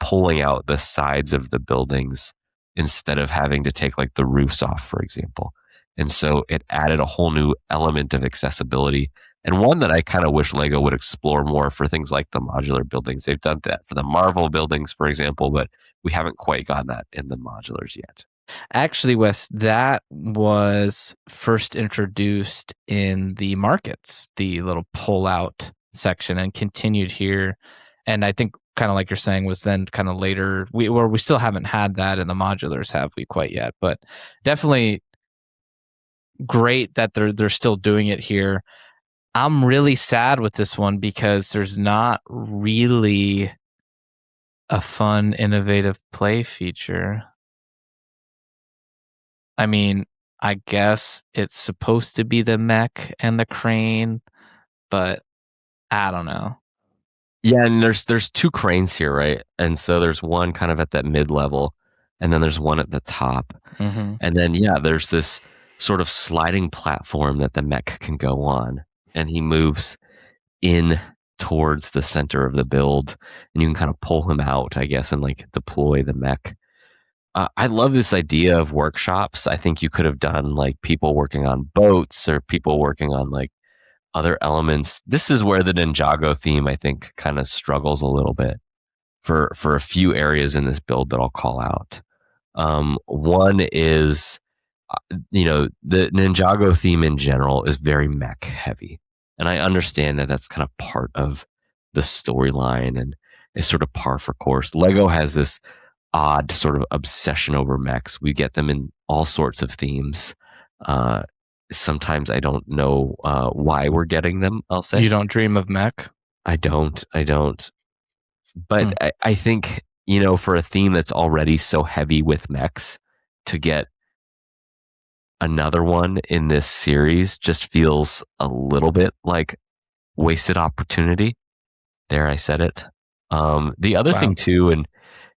pulling out the sides of the buildings instead of having to take like the roofs off, for example. And so it added a whole new element of accessibility, and one that I kind of wish Lego would explore more for things like the modular buildings. They've done that for the Marvel buildings, for example, but we haven't quite gotten that in the modulars yet. Actually, Wes, that was first introduced in the markets, the little pull-out section, and continued here. And I think, kind of like you're saying, was then kind of later. We still haven't had that in the modulars, have we, quite yet? But definitely great that they're still doing it here. I'm really sad with this one because there's not really a fun, innovative play feature. I mean, I guess it's supposed to be the mech and the crane, but I don't know. Yeah, and there's two cranes here, right? And so there's one kind of at that mid level, and then there's one at the top. Mm-hmm. And then yeah, there's this sort of sliding platform that the mech can go on, and he moves in towards the center of the build, and you can kind of pull him out, I guess, and like deploy the mech. I love this idea of workshops. I think you could have done like people working on boats or people working on like other elements. This is where the Ninjago theme, I think, kind of struggles a little bit for a few areas in this build that I'll call out. One is, the Ninjago theme in general is very mech heavy, and I understand that that's kind of part of the storyline and is sort of par for course. Lego has this odd sort of obsession over mechs. We get them in all sorts of themes. Sometimes I don't know why we're getting them, I'll say. You don't dream of mech? I don't. But I think, for a theme that's already so heavy with mechs, to get another one in this series just feels a little bit like wasted opportunity. There, I said it. The other thing too, and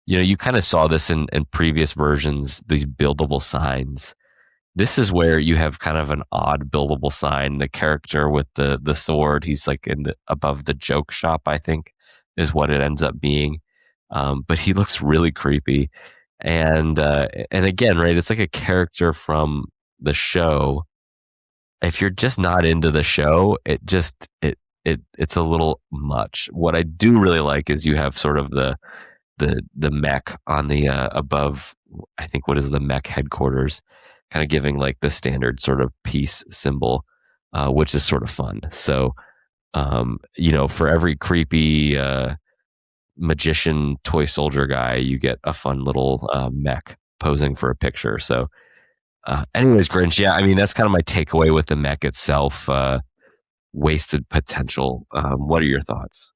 you kind of saw this in previous versions, these buildable signs. This is where you have kind of an odd buildable sign. The character with the sword, he's like above the joke shop, I think, is what it ends up being. But he looks really creepy, and again, right, it's like a character from the show. If you're just not into the show, it's a little much. What I do really like is you have sort of the mech on the above, I think, what is the mech headquarters, kind of giving like the standard sort of peace symbol, which is sort of fun. So for every creepy magician toy soldier guy, you get a fun little mech posing for a picture. So anyways, Grinch, yeah, I mean, that's kind of my takeaway with the mech itself. Wasted potential. What are your thoughts?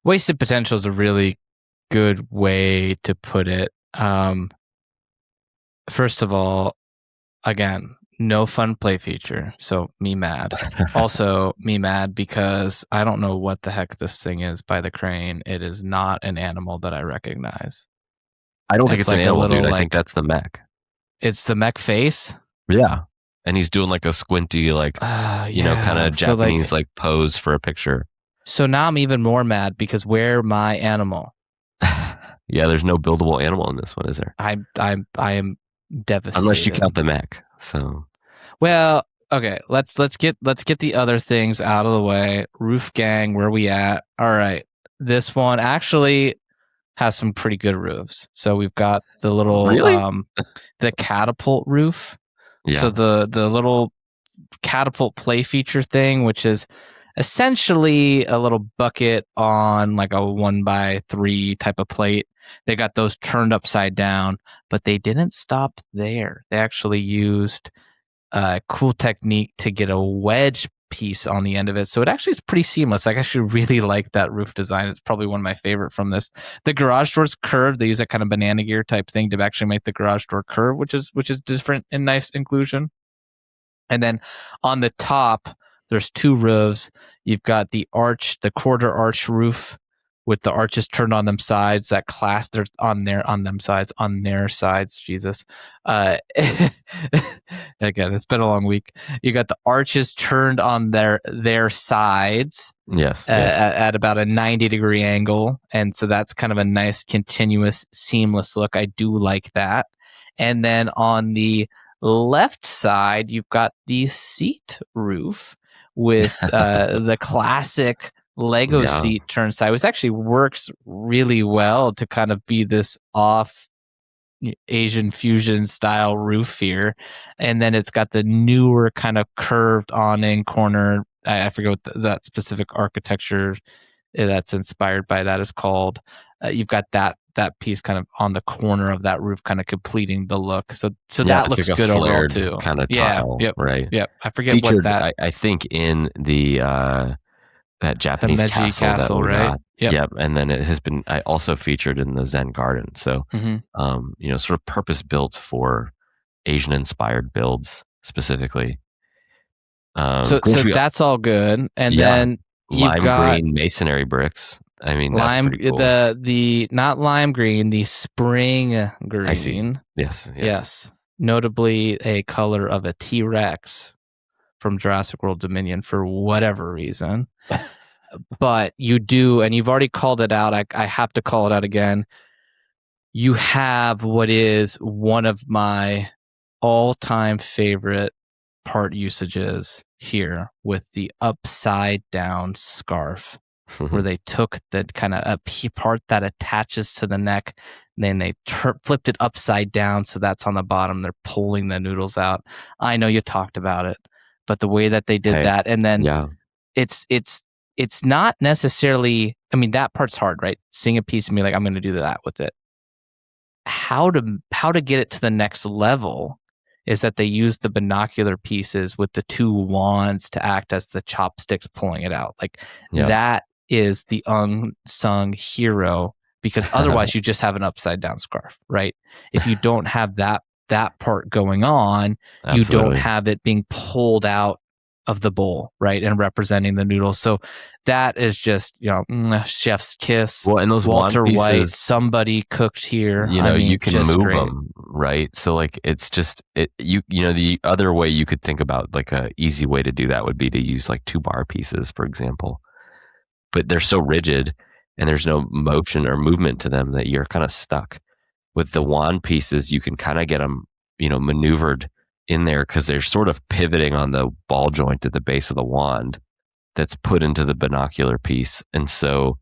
Wasted potential is a really good way to put it. First of all, again, no fun play feature, so me mad. Also, me mad because I don't know what the heck this thing is by the crane. It is not an animal that I recognize. I don't think it's an animal, dude. I think that's the mech. It's the mech face? Yeah. And he's doing like a squinty, like, kind of Japanese like pose for a picture. So now I'm even more mad because where my animal? Yeah, there's no buildable animal in this one, is there? I am devastated. Unless you count the mech. So, well, okay, let's get the other things out of the way. Roof gang, where we at? All right, this one actually has some pretty good roofs. So we've got the little the catapult roof. Yeah. So the little catapult play feature thing, which is essentially a little bucket on like a 1x3 type of plate. They got those turned upside down, but they didn't stop there. They actually used a cool technique to get a wedge piece on the end of it. So it actually is pretty seamless. I actually really like that roof design. It's probably one of my favorite from this. The garage doors curved. They use that kind of banana gear type thing to actually make the garage door curve, which is different and nice inclusion. And then on the top, there's two roofs. You've got the arch, the quarter arch roof with the arches turned on them sides, that clasp they're on their sides. Jesus. Again, it's been a long week. You got the arches turned on their sides. Yes. At about a 90-degree angle. And so that's kind of a nice, continuous, seamless look. I do like that. And then on the left side, you've got the seat roof with the classic Lego seat turn side, which actually works really well to kind of be this off Asian fusion style roof here. And then it's got the newer kind of curved awning corner. I forget what that specific architecture that's inspired by that is called. You've got that piece kind of on the corner of that roof, kind of completing the look. So that looks like good overall too. Kind of tile, right? Yep. I forget featured, what that. I think in the that Japanese castle that we right? got. Yep. And then it has been also featured in the Zen Garden. So, sort of purpose built for Asian inspired builds specifically. So that's all good. And yeah, then you've lime got green masonry bricks. I mean, that's lime, pretty cool. the not lime green, the spring green. I see. Yes. Notably a color of a T-Rex from Jurassic World Dominion for whatever reason. But you do, and you've already called it out. I have to call it out again. You have what is one of my all-time favorite part usages here with the upside down scarf, where they took the kind of part that attaches to the neck, and then they flipped it upside down, so that's on the bottom. They're pulling the noodles out. I know you talked about it, but the way that they did that, and then it's not necessarily. I mean, that part's hard, right? Seeing a piece of me, like, I'm going to do that with it. How to get it to the next level is that they use the binocular pieces with the two wands to act as the chopsticks pulling it out. Like that is the unsung hero, because otherwise you just have an upside down scarf, right? If you don't have that part going on, you don't have it being pulled out of the bowl, right, and representing the noodles. So that is just, chef's kiss. Well, and those Walter wand pieces, White, somebody cooked here. You can move them, right? So like, it's just the other way you could think about, like, a easy way to do that would be to use like 2-bar pieces, for example. But they're so rigid and there's no motion or movement to them that you're kind of stuck. With the wand pieces, you can kind of get them, maneuvered in there, because they're sort of pivoting on the ball joint at the base of the wand that's put into the binocular piece. And so,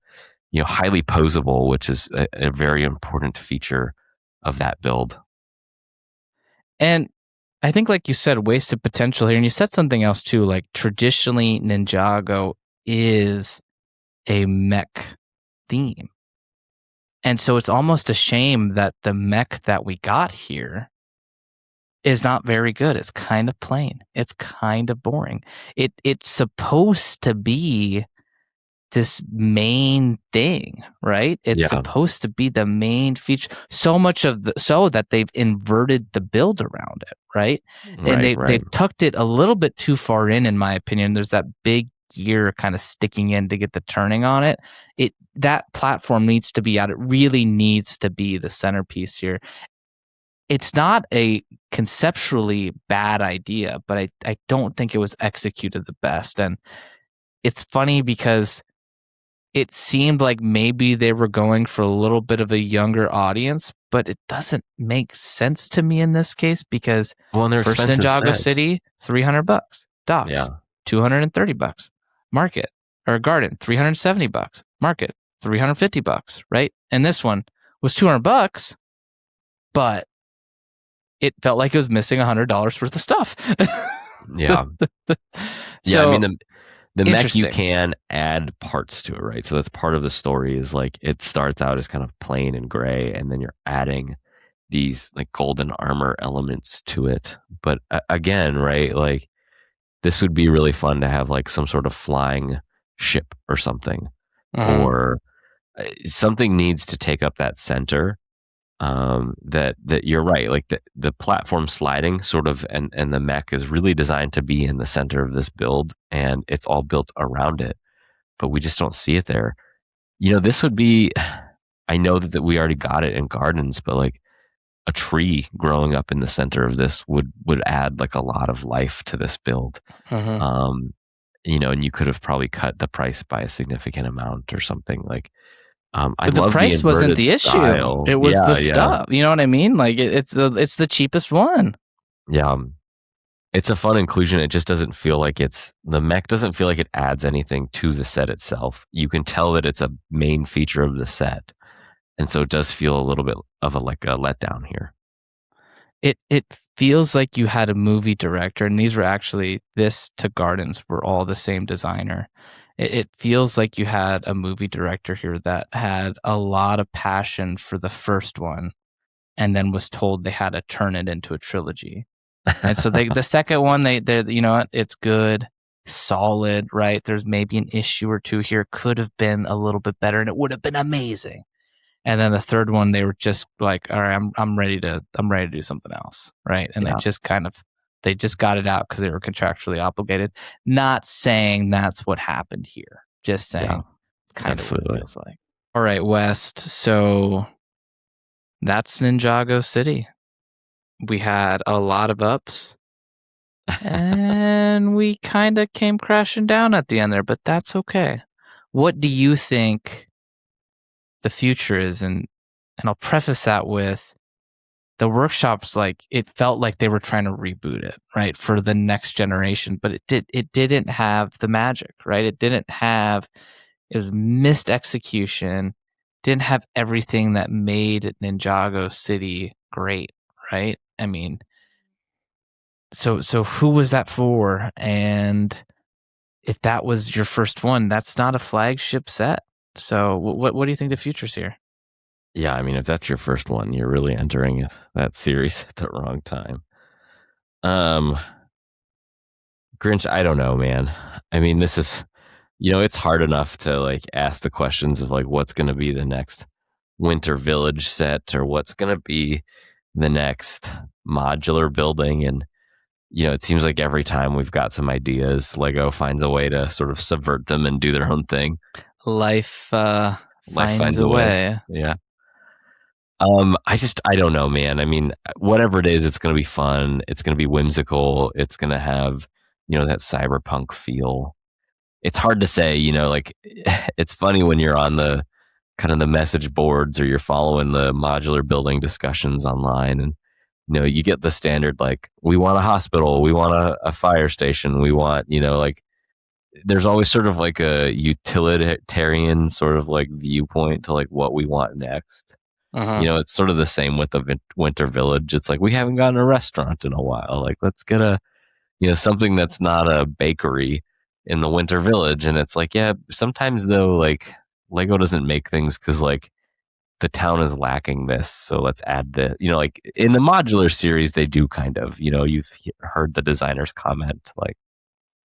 highly posable, which is a very important feature of that build. And I think, like you said, wasted potential here. And you said something else too, like traditionally Ninjago is a mech theme. And so it's almost a shame that the mech that we got here is not very good. It's kind of plain. It's kind of boring. It's supposed to be this main thing, right? It's supposed to be the main feature. So much of so that they've inverted the build around it, right? And they've tucked it a little bit too far in my opinion. There's that big gear kind of sticking in to get the turning on it. That platform needs to be out. It really needs to be the centerpiece here. It's not a conceptually bad idea, but I don't think it was executed the best. And it's funny because it seemed like maybe they were going for a little bit of a younger audience, but it doesn't make sense to me in this case, because first Ninjago City, $300, Docks, $230, Market or Garden, $370, Market, $350, right? And this one was $200, but it felt like it was missing $100 worth of stuff. Yeah. So, I mean, the mech, you can add parts to it, right? So that's part of the story, is like, it starts out as kind of plain and gray, and then you're adding these like golden armor elements to it. But again, right, like, this would be really fun to have like some sort of flying ship or something, or something needs to take up that center. That you're right, like the platform sliding sort of, and the mech is really designed to be in the center of this build, and it's all built around it, but we just don't see it there. This would be, I know that we already got it in Gardens, but like a tree growing up in the center of this would add like a lot of life to this build. And you could have probably cut the price by a significant amount or something. Like, but the price wasn't the issue. It was the stuff. You know what I mean? Like, it's the cheapest one. Yeah. It's a fun inclusion. It just doesn't feel like the mech doesn't feel like it adds anything to the set itself. You can tell that it's a main feature of the set. And so it does feel a little bit of a letdown here. It feels like you had a movie director, and these were actually, this to Gardens were all the same designer. It feels like you had a movie director here that had a lot of passion for the first one, and then was told they had to turn it into a trilogy. And so the second one, they it's good, solid, right? There's maybe an issue or two here, could have been a little bit better, and it would have been amazing. And then the third one, they were just like, all right, I'm ready to do something else, right? And Yeah. they just got it out because they were contractually obligated. Not saying that's what happened here, just saying it's kind of what it feels like. All right, West. So that's Ninjago City. We had a lot of ups, and we kind of came crashing down at the end there, but that's okay. What do you think the future is? And I'll preface that with the workshops, like it felt like they were trying to reboot it, right, for the next generation, but it didn't have the magic, right? It was missed execution, didn't have everything that made Ninjago City great, right? I mean, so who was that for? And if that was your first one, that's not a flagship set. So what do you think the future's here? Yeah, I mean, if that's your first one, you're really entering that series at the wrong time. Grinch, I don't know, man. I mean, this is, it's hard enough to like ask the questions of like what's going to be the next Winter Village set or what's going to be the next modular building. And, it seems like every time we've got some ideas, Lego finds a way to sort of subvert them and do their own thing. Life finds a way. Yeah. I don't know, man. I mean, whatever it is, it's going to be fun. It's going to be whimsical. It's going to have, that cyberpunk feel. It's hard to say, like it's funny when you're on the kind of the message boards or you're following the modular building discussions online and, you get the standard, like we want a hospital, we want a fire station, we want, like there's always sort of like a utilitarian sort of like viewpoint to like what we want next. It's sort of the same with the Winter Village. It's like we haven't gotten a restaurant in a while. Like let's get something that's not a bakery in the Winter Village. And it's like, yeah, sometimes though, like Lego doesn't make things because like the town is lacking this. So let's add the, like in the modular series, they do kind of, you've heard the designers comment like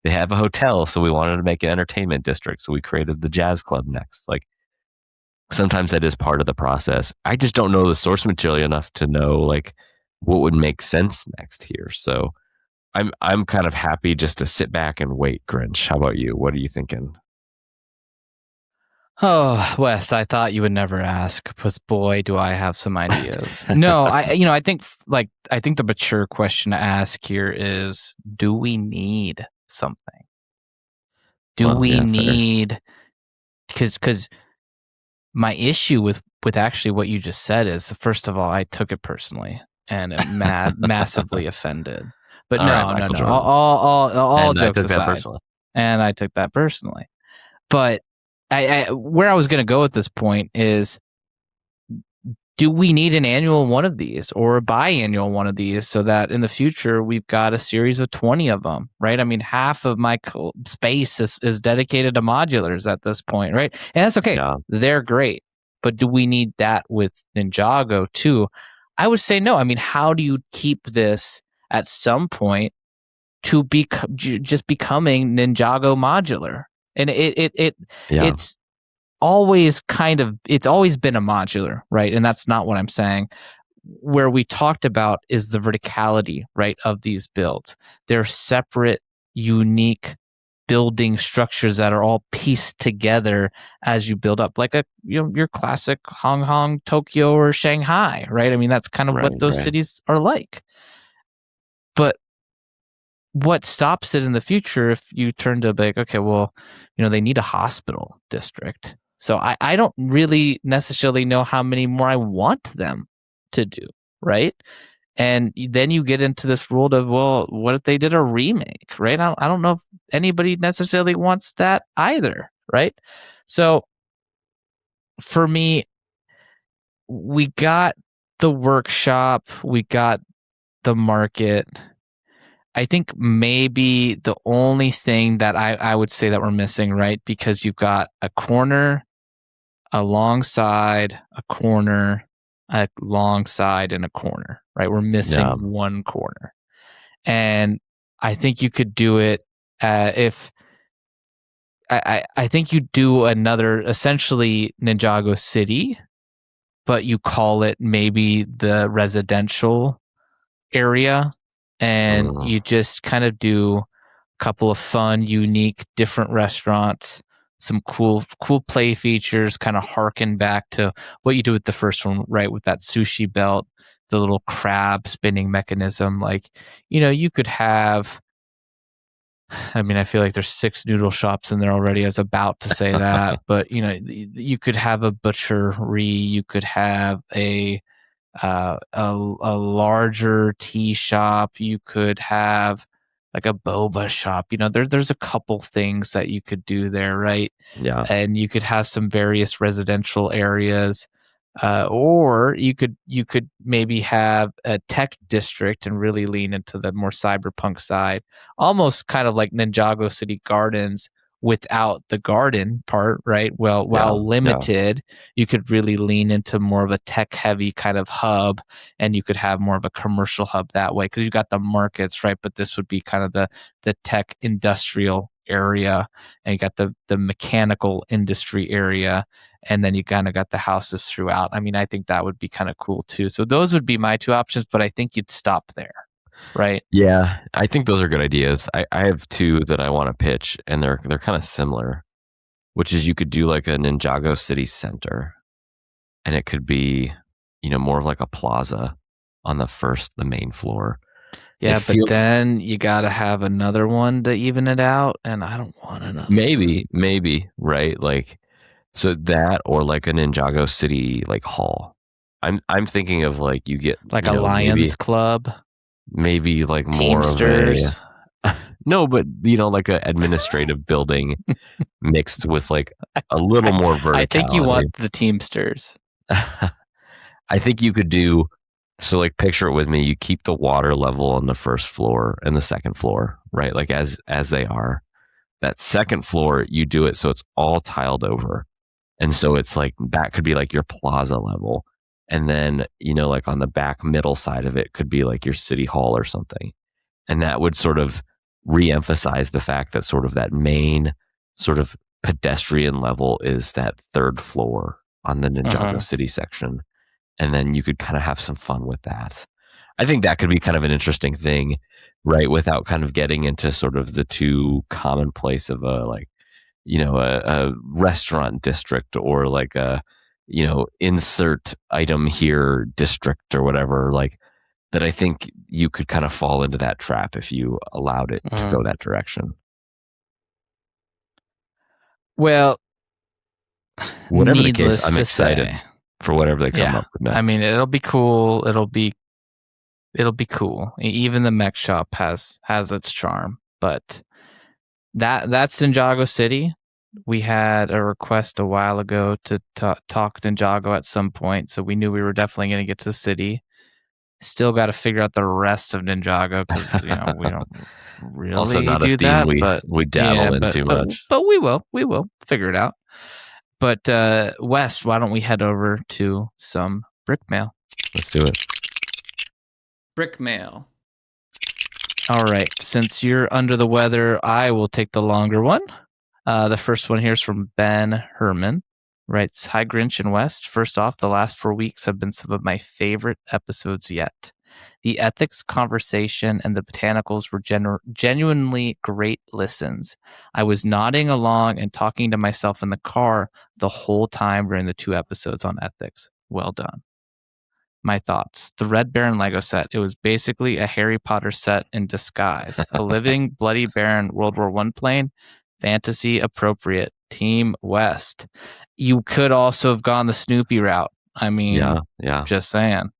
they have a hotel. So we wanted to make an entertainment district. So we created the jazz club next. Like, sometimes that is part of the process. I just don't know the source material enough to know like what would make sense next here. So I'm kind of happy just to sit back and wait, Grinch. How about you? What are you thinking? Oh, West, I thought you would never ask, because boy, do I have some ideas. No, I think the mature question to ask here is, do we need something? Do we need, because my issue with actually what you just said is, first of all, I took it personally and massively offended. But all no. All jokes aside, and I took that personally. But I where I was going to go at this point is, do we need an annual one of these or a biannual one of these so that in the future we've got a series of 20 of them, right? I mean, half of my space is dedicated to modulars at this point, right? And that's okay. Yeah. They're great. But do we need that with Ninjago too? I would say no. I mean, how do you keep this at some point to be just becoming Ninjago modular? And it's always it's always been a modular, right? And that's not what I'm saying. Where we talked about is the verticality, right, of these builds. They're separate, unique building structures that are all pieced together as you build up, like your classic Hong Kong, Tokyo, or Shanghai, right? I mean, that's kind of what those cities are like. But what stops it in the future if you turn to like, okay, well, they need a hospital district. So I don't really necessarily know how many more I want them to do, right? And then you get into this world of, well, what if they did a remake, right? I don't know if anybody necessarily wants that either, right? So for me, we got the workshop, we got the market. I think maybe the only thing that I would say that we're missing, right? Because you've got a corner alongside a corner, alongside and a corner, right? We're missing one corner. And I think you could do it if I think you do another, essentially Ninjago City, but you call it maybe the residential area, and Mm, you just kind of do a couple of fun, unique, different restaurants, some cool play features, kind of harken back to what you do with the first one, right? With that sushi belt, the little crab spinning mechanism. Like, you could have, I mean, I feel like there's 6 noodle shops in there already. I was about to say that, but you could have a butchery, you could have a larger tea shop, you could have like a boba shop. There's a couple things that you could do there, right? yeah. And you could have some various residential areas, or you could maybe have a tech district and really lean into the more cyberpunk side, almost kind of like Ninjago City Gardens without the garden part, right? Well, Yeah. while Yeah. limited, you could really lean into more of a tech heavy kind of hub, and you could have more of a commercial hub that way because you got the markets, right? But this would be kind of the tech industrial area, and you got the mechanical industry area, and then you kind of got the houses throughout. I mean, I think that would be kind of cool too. So those would be my 2 options, but I think you'd stop there, right? Yeah. I think those are good ideas. I have 2 that I want to pitch, and they're kind of similar, which is you could do like a Ninjago City Center, and it could be, more of like a plaza on the main floor. It Yeah, but feels then you got to have another one to even it out, and I don't want another one. maybe, right? Like, so that or like a Ninjago City like hall. I'm thinking of like you get, Like a maybe Lions Club, like more of Teamsters. a no, but like a administrative building mixed with like a little I, more I think you verticality. want the Teamsters. I think you could do so. Like, picture it with me. You keep the water level on the first floor and the second floor, right? Like as they are. That second floor, you do it so it's all tiled over, and so it's like that could be like your plaza level, and then like on the back middle side of it could be like your city hall or something, and that would sort of re-emphasize the fact that sort of that main sort of pedestrian level is that third floor on the Ninjago Uh-huh. City section, and then you could kind of have some fun with that. I think that could be kind of an interesting thing, right? Without kind of getting into sort of the too commonplace of a like, a restaurant district or like a, insert item here district or whatever, like that. I think you could kind of fall into that trap if you allowed it to Uh-huh. go that direction. Well, Whatever the case, needless I'm to excited say, for whatever they come yeah. up with I mean, next. it'll be cool. It'll be cool. Even the mech shop has its charm, but that's Ninjago City. We had a request a while ago to talk Ninjago at some point, so we knew we were definitely going to get to the city. Still got to figure out the rest of Ninjago because we don't Also, really not a do theme that, but we yeah, dabble in but too but much. but we will figure it out. But West, why don't we head over to some brick mail? Let's do it. Brick mail. All right. Since you're under the weather, I will take the longer one. The first one here is from Ben Herman. Writes, "Hi Grinch and West. First off, the last 4 weeks have been some of my favorite episodes yet. The ethics conversation and the botanicals were genuinely great listens. I was nodding along and talking to myself in the car the whole time during the 2 episodes on ethics. Well done. My thoughts. The Red Baron Lego set. It was basically a Harry Potter set in disguise. A living, bloody Baron World War I plane. Fantasy appropriate. Team West. You could also have gone the Snoopy route. I mean, Yeah, yeah. just saying.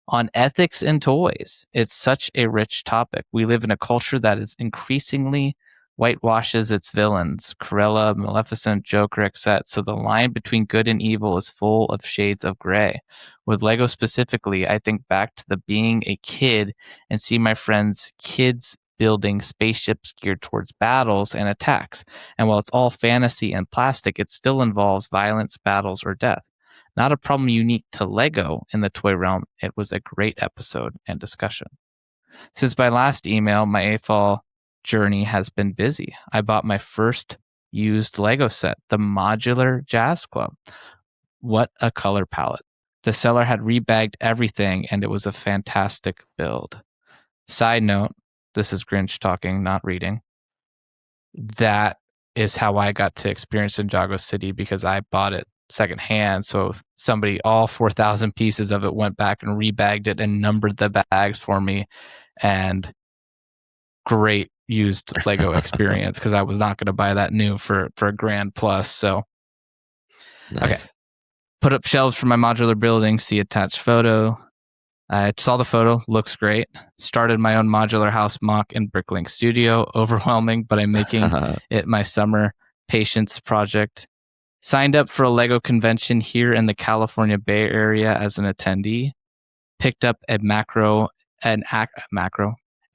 On ethics and toys, it's such a rich topic. We live in a culture that is increasingly whitewashes its villains, Cruella, Maleficent, Joker, etc. So the line between good and evil is full of shades of gray. With Lego specifically, I think back to the being a kid and see my friends' kids building spaceships geared towards battles and attacks. And while it's all fantasy and plastic, it still involves violence, battles, or death. Not a problem unique to Lego in the toy realm. It was a great episode and discussion. Since my last email, my AFOL journey has been busy. I bought my first used Lego set, the Modular Jazz Club. What a color palette. The seller had rebagged everything, and it was a fantastic build. Side note, this is Grinch talking, not reading. That is how I got to experience Ninjago City, because I bought it secondhand. So somebody, all 4,000 pieces of it, went back and rebagged it and numbered the bags for me. And great used Lego experience, because I was not going to buy that new for a grand plus. So Nice. Okay. Put up shelves for my modular building. See attached photo. I saw the photo. Looks great. Started my own modular house mock in Bricklink Studio. Overwhelming, but I'm making it my summer patience project. Signed up for a Lego convention here in the California Bay Area as an attendee. Picked up a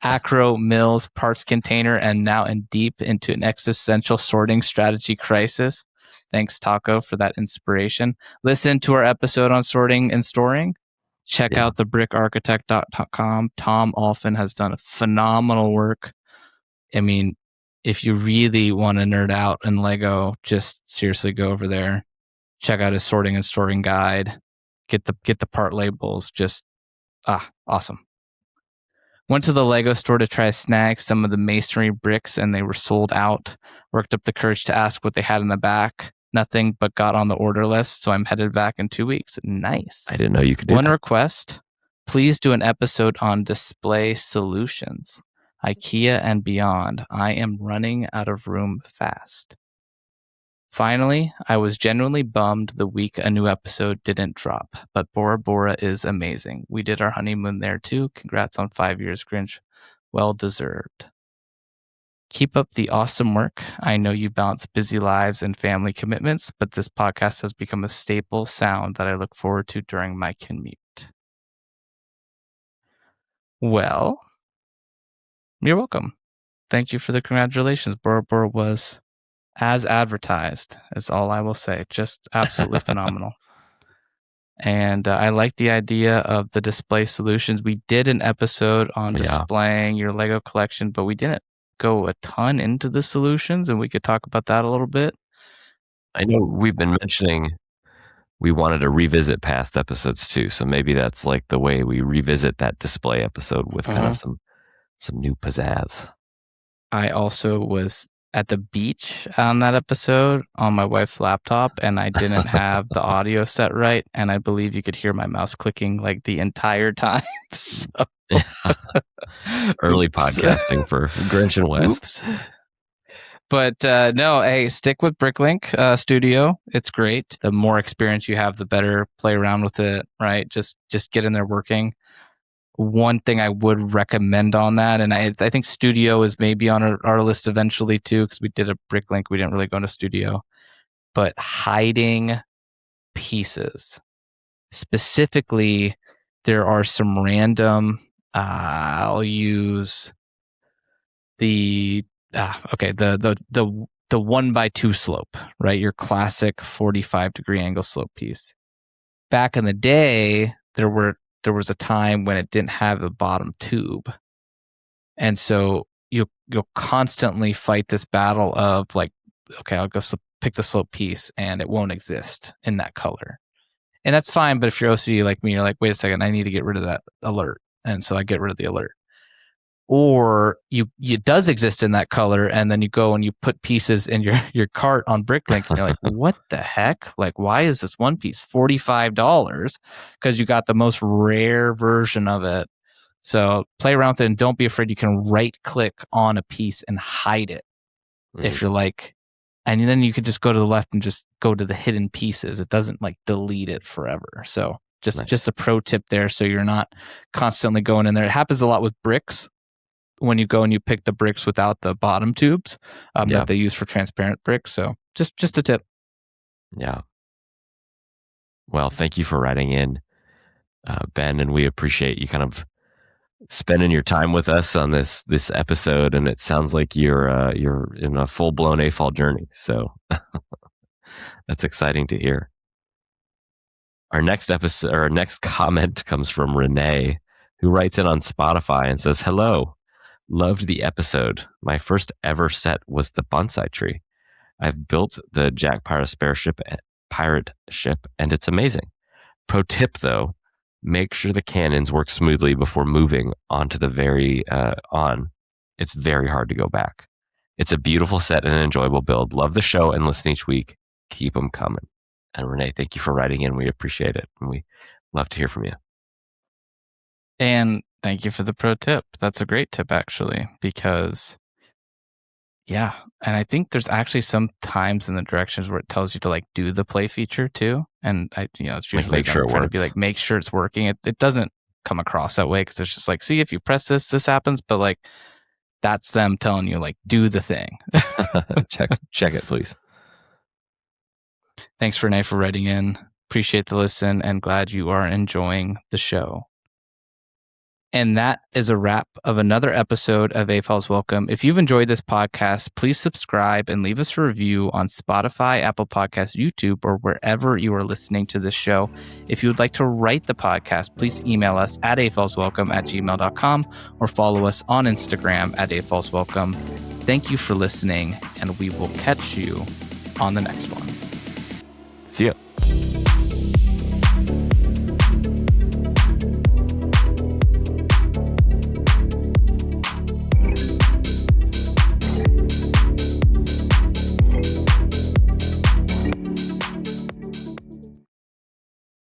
Acro Mills parts container, and now in deep into an existential sorting strategy crisis. Thanks, Taco, for that inspiration. Listen to our episode on sorting and storing. Check out thebrickarchitect.com. Tom Alphin has done phenomenal work. I mean, if you really want to nerd out in Lego, just seriously go over there. Check out his sorting and storing guide. Get the part labels. Just awesome. Went to the Lego store to try to snag some of the masonry bricks, and they were sold out. Worked up the courage to ask what they had in the back. Nothing, but got on the order list, so I'm headed back in 2 weeks. Nice. I didn't know you could do One that. request, please do an episode on display solutions, IKEA and beyond. I am running out of room fast. Finally, I was genuinely bummed the week a new episode didn't drop, but Bora Bora is amazing. We did our honeymoon there too. Congrats on 5 years, Grinch. Well deserved. Keep up the awesome work. I know you balance busy lives and family commitments, but this podcast has become a staple sound that I look forward to during my commute. Well, you're welcome. Thank you for the congratulations. Bora Bora was as advertised, is all I will say. Just absolutely phenomenal. And I like the idea of the display solutions. We did an episode on displaying your Lego collection, but we didn't go a ton into the solutions, and we could talk about that a little bit. I know we've been mentioning we wanted to revisit past episodes too, so maybe that's like the way we revisit that display episode with kind of some new pizzazz. I also was at the beach on that episode on my wife's laptop, and I didn't have the audio set right, and I believe you could hear my mouse clicking like the entire time. So. Early podcasting for Grinch and West. But no, hey, stick with Bricklink Studio. It's great. The more experience you have, the better. Play around with it, right? Just get in there working. One thing I would recommend on that, and I think Studio is maybe on our list eventually too, because we did a Bricklink. We didn't really go into Studio. But hiding pieces. Specifically, there are some random, I'll use the 1x2 slope, right? Your classic 45-degree angle slope piece. Back in the day, there was a time when it didn't have a bottom tube. And so you'll constantly fight this battle of like, okay, I'll go pick the slope piece, and it won't exist in that color. And that's fine, but if you're OCD like me, you're like, wait a second, I need to get rid of that alert. And so I get rid of the alert. Or it does exist in that color, and then you go and you put pieces in your cart on Bricklink, and you're like, what the heck? Like, why is this one piece $45? Because you got the most rare version of it. So play around with it, and don't be afraid. You can right click on a piece and hide it if you're like, and then you could just go to the left and just go to the hidden pieces. It doesn't like delete it forever. So just a pro tip there, so you're not constantly going in there. It happens a lot with bricks. When you go and you pick the bricks without the bottom tubes that they use for transparent bricks. So just a tip. Yeah. Well, thank you for writing in, Ben, and we appreciate you kind of spending your time with us on this episode. And it sounds like you're in a full-blown AFOL journey. So that's exciting to hear. Our next episode, or our next comment comes from Renee, who writes in on Spotify and says, "Hello. Loved the episode. My first ever set was the bonsai tree. I've built the Jack Pirate pirate ship, and it's amazing. Pro tip though, make sure the cannons work smoothly before moving onto the very on. It's very hard to go back. It's a beautiful set and an enjoyable build. Love the show and listen each week. Keep them coming. And Renee, thank you for writing in. We appreciate it. And we love to hear from you. And thank you for the pro tip. That's a great tip, actually, because, yeah. And I think there's actually some times in the directions where it tells you to like do the play feature too. And it's usually Like, make sure it trying to works. be like, make sure it's working. It doesn't come across that way because it's just like, see, if you press this, this happens. But like, that's them telling you like, do the thing. Check it, please. Thanks, Renee, for writing in. Appreciate the listen and glad you are enjoying the show. And that is a wrap of another episode of AFOLs Welcome. If you've enjoyed this podcast, please subscribe and leave us a review on Spotify, Apple Podcasts, YouTube, or wherever you are listening to this show. If you would like to write the podcast, please email us at afolswelcome@gmail.com or follow us on Instagram at AFOLsWelcome. Thank you for listening, and we will catch you on the next one. See ya.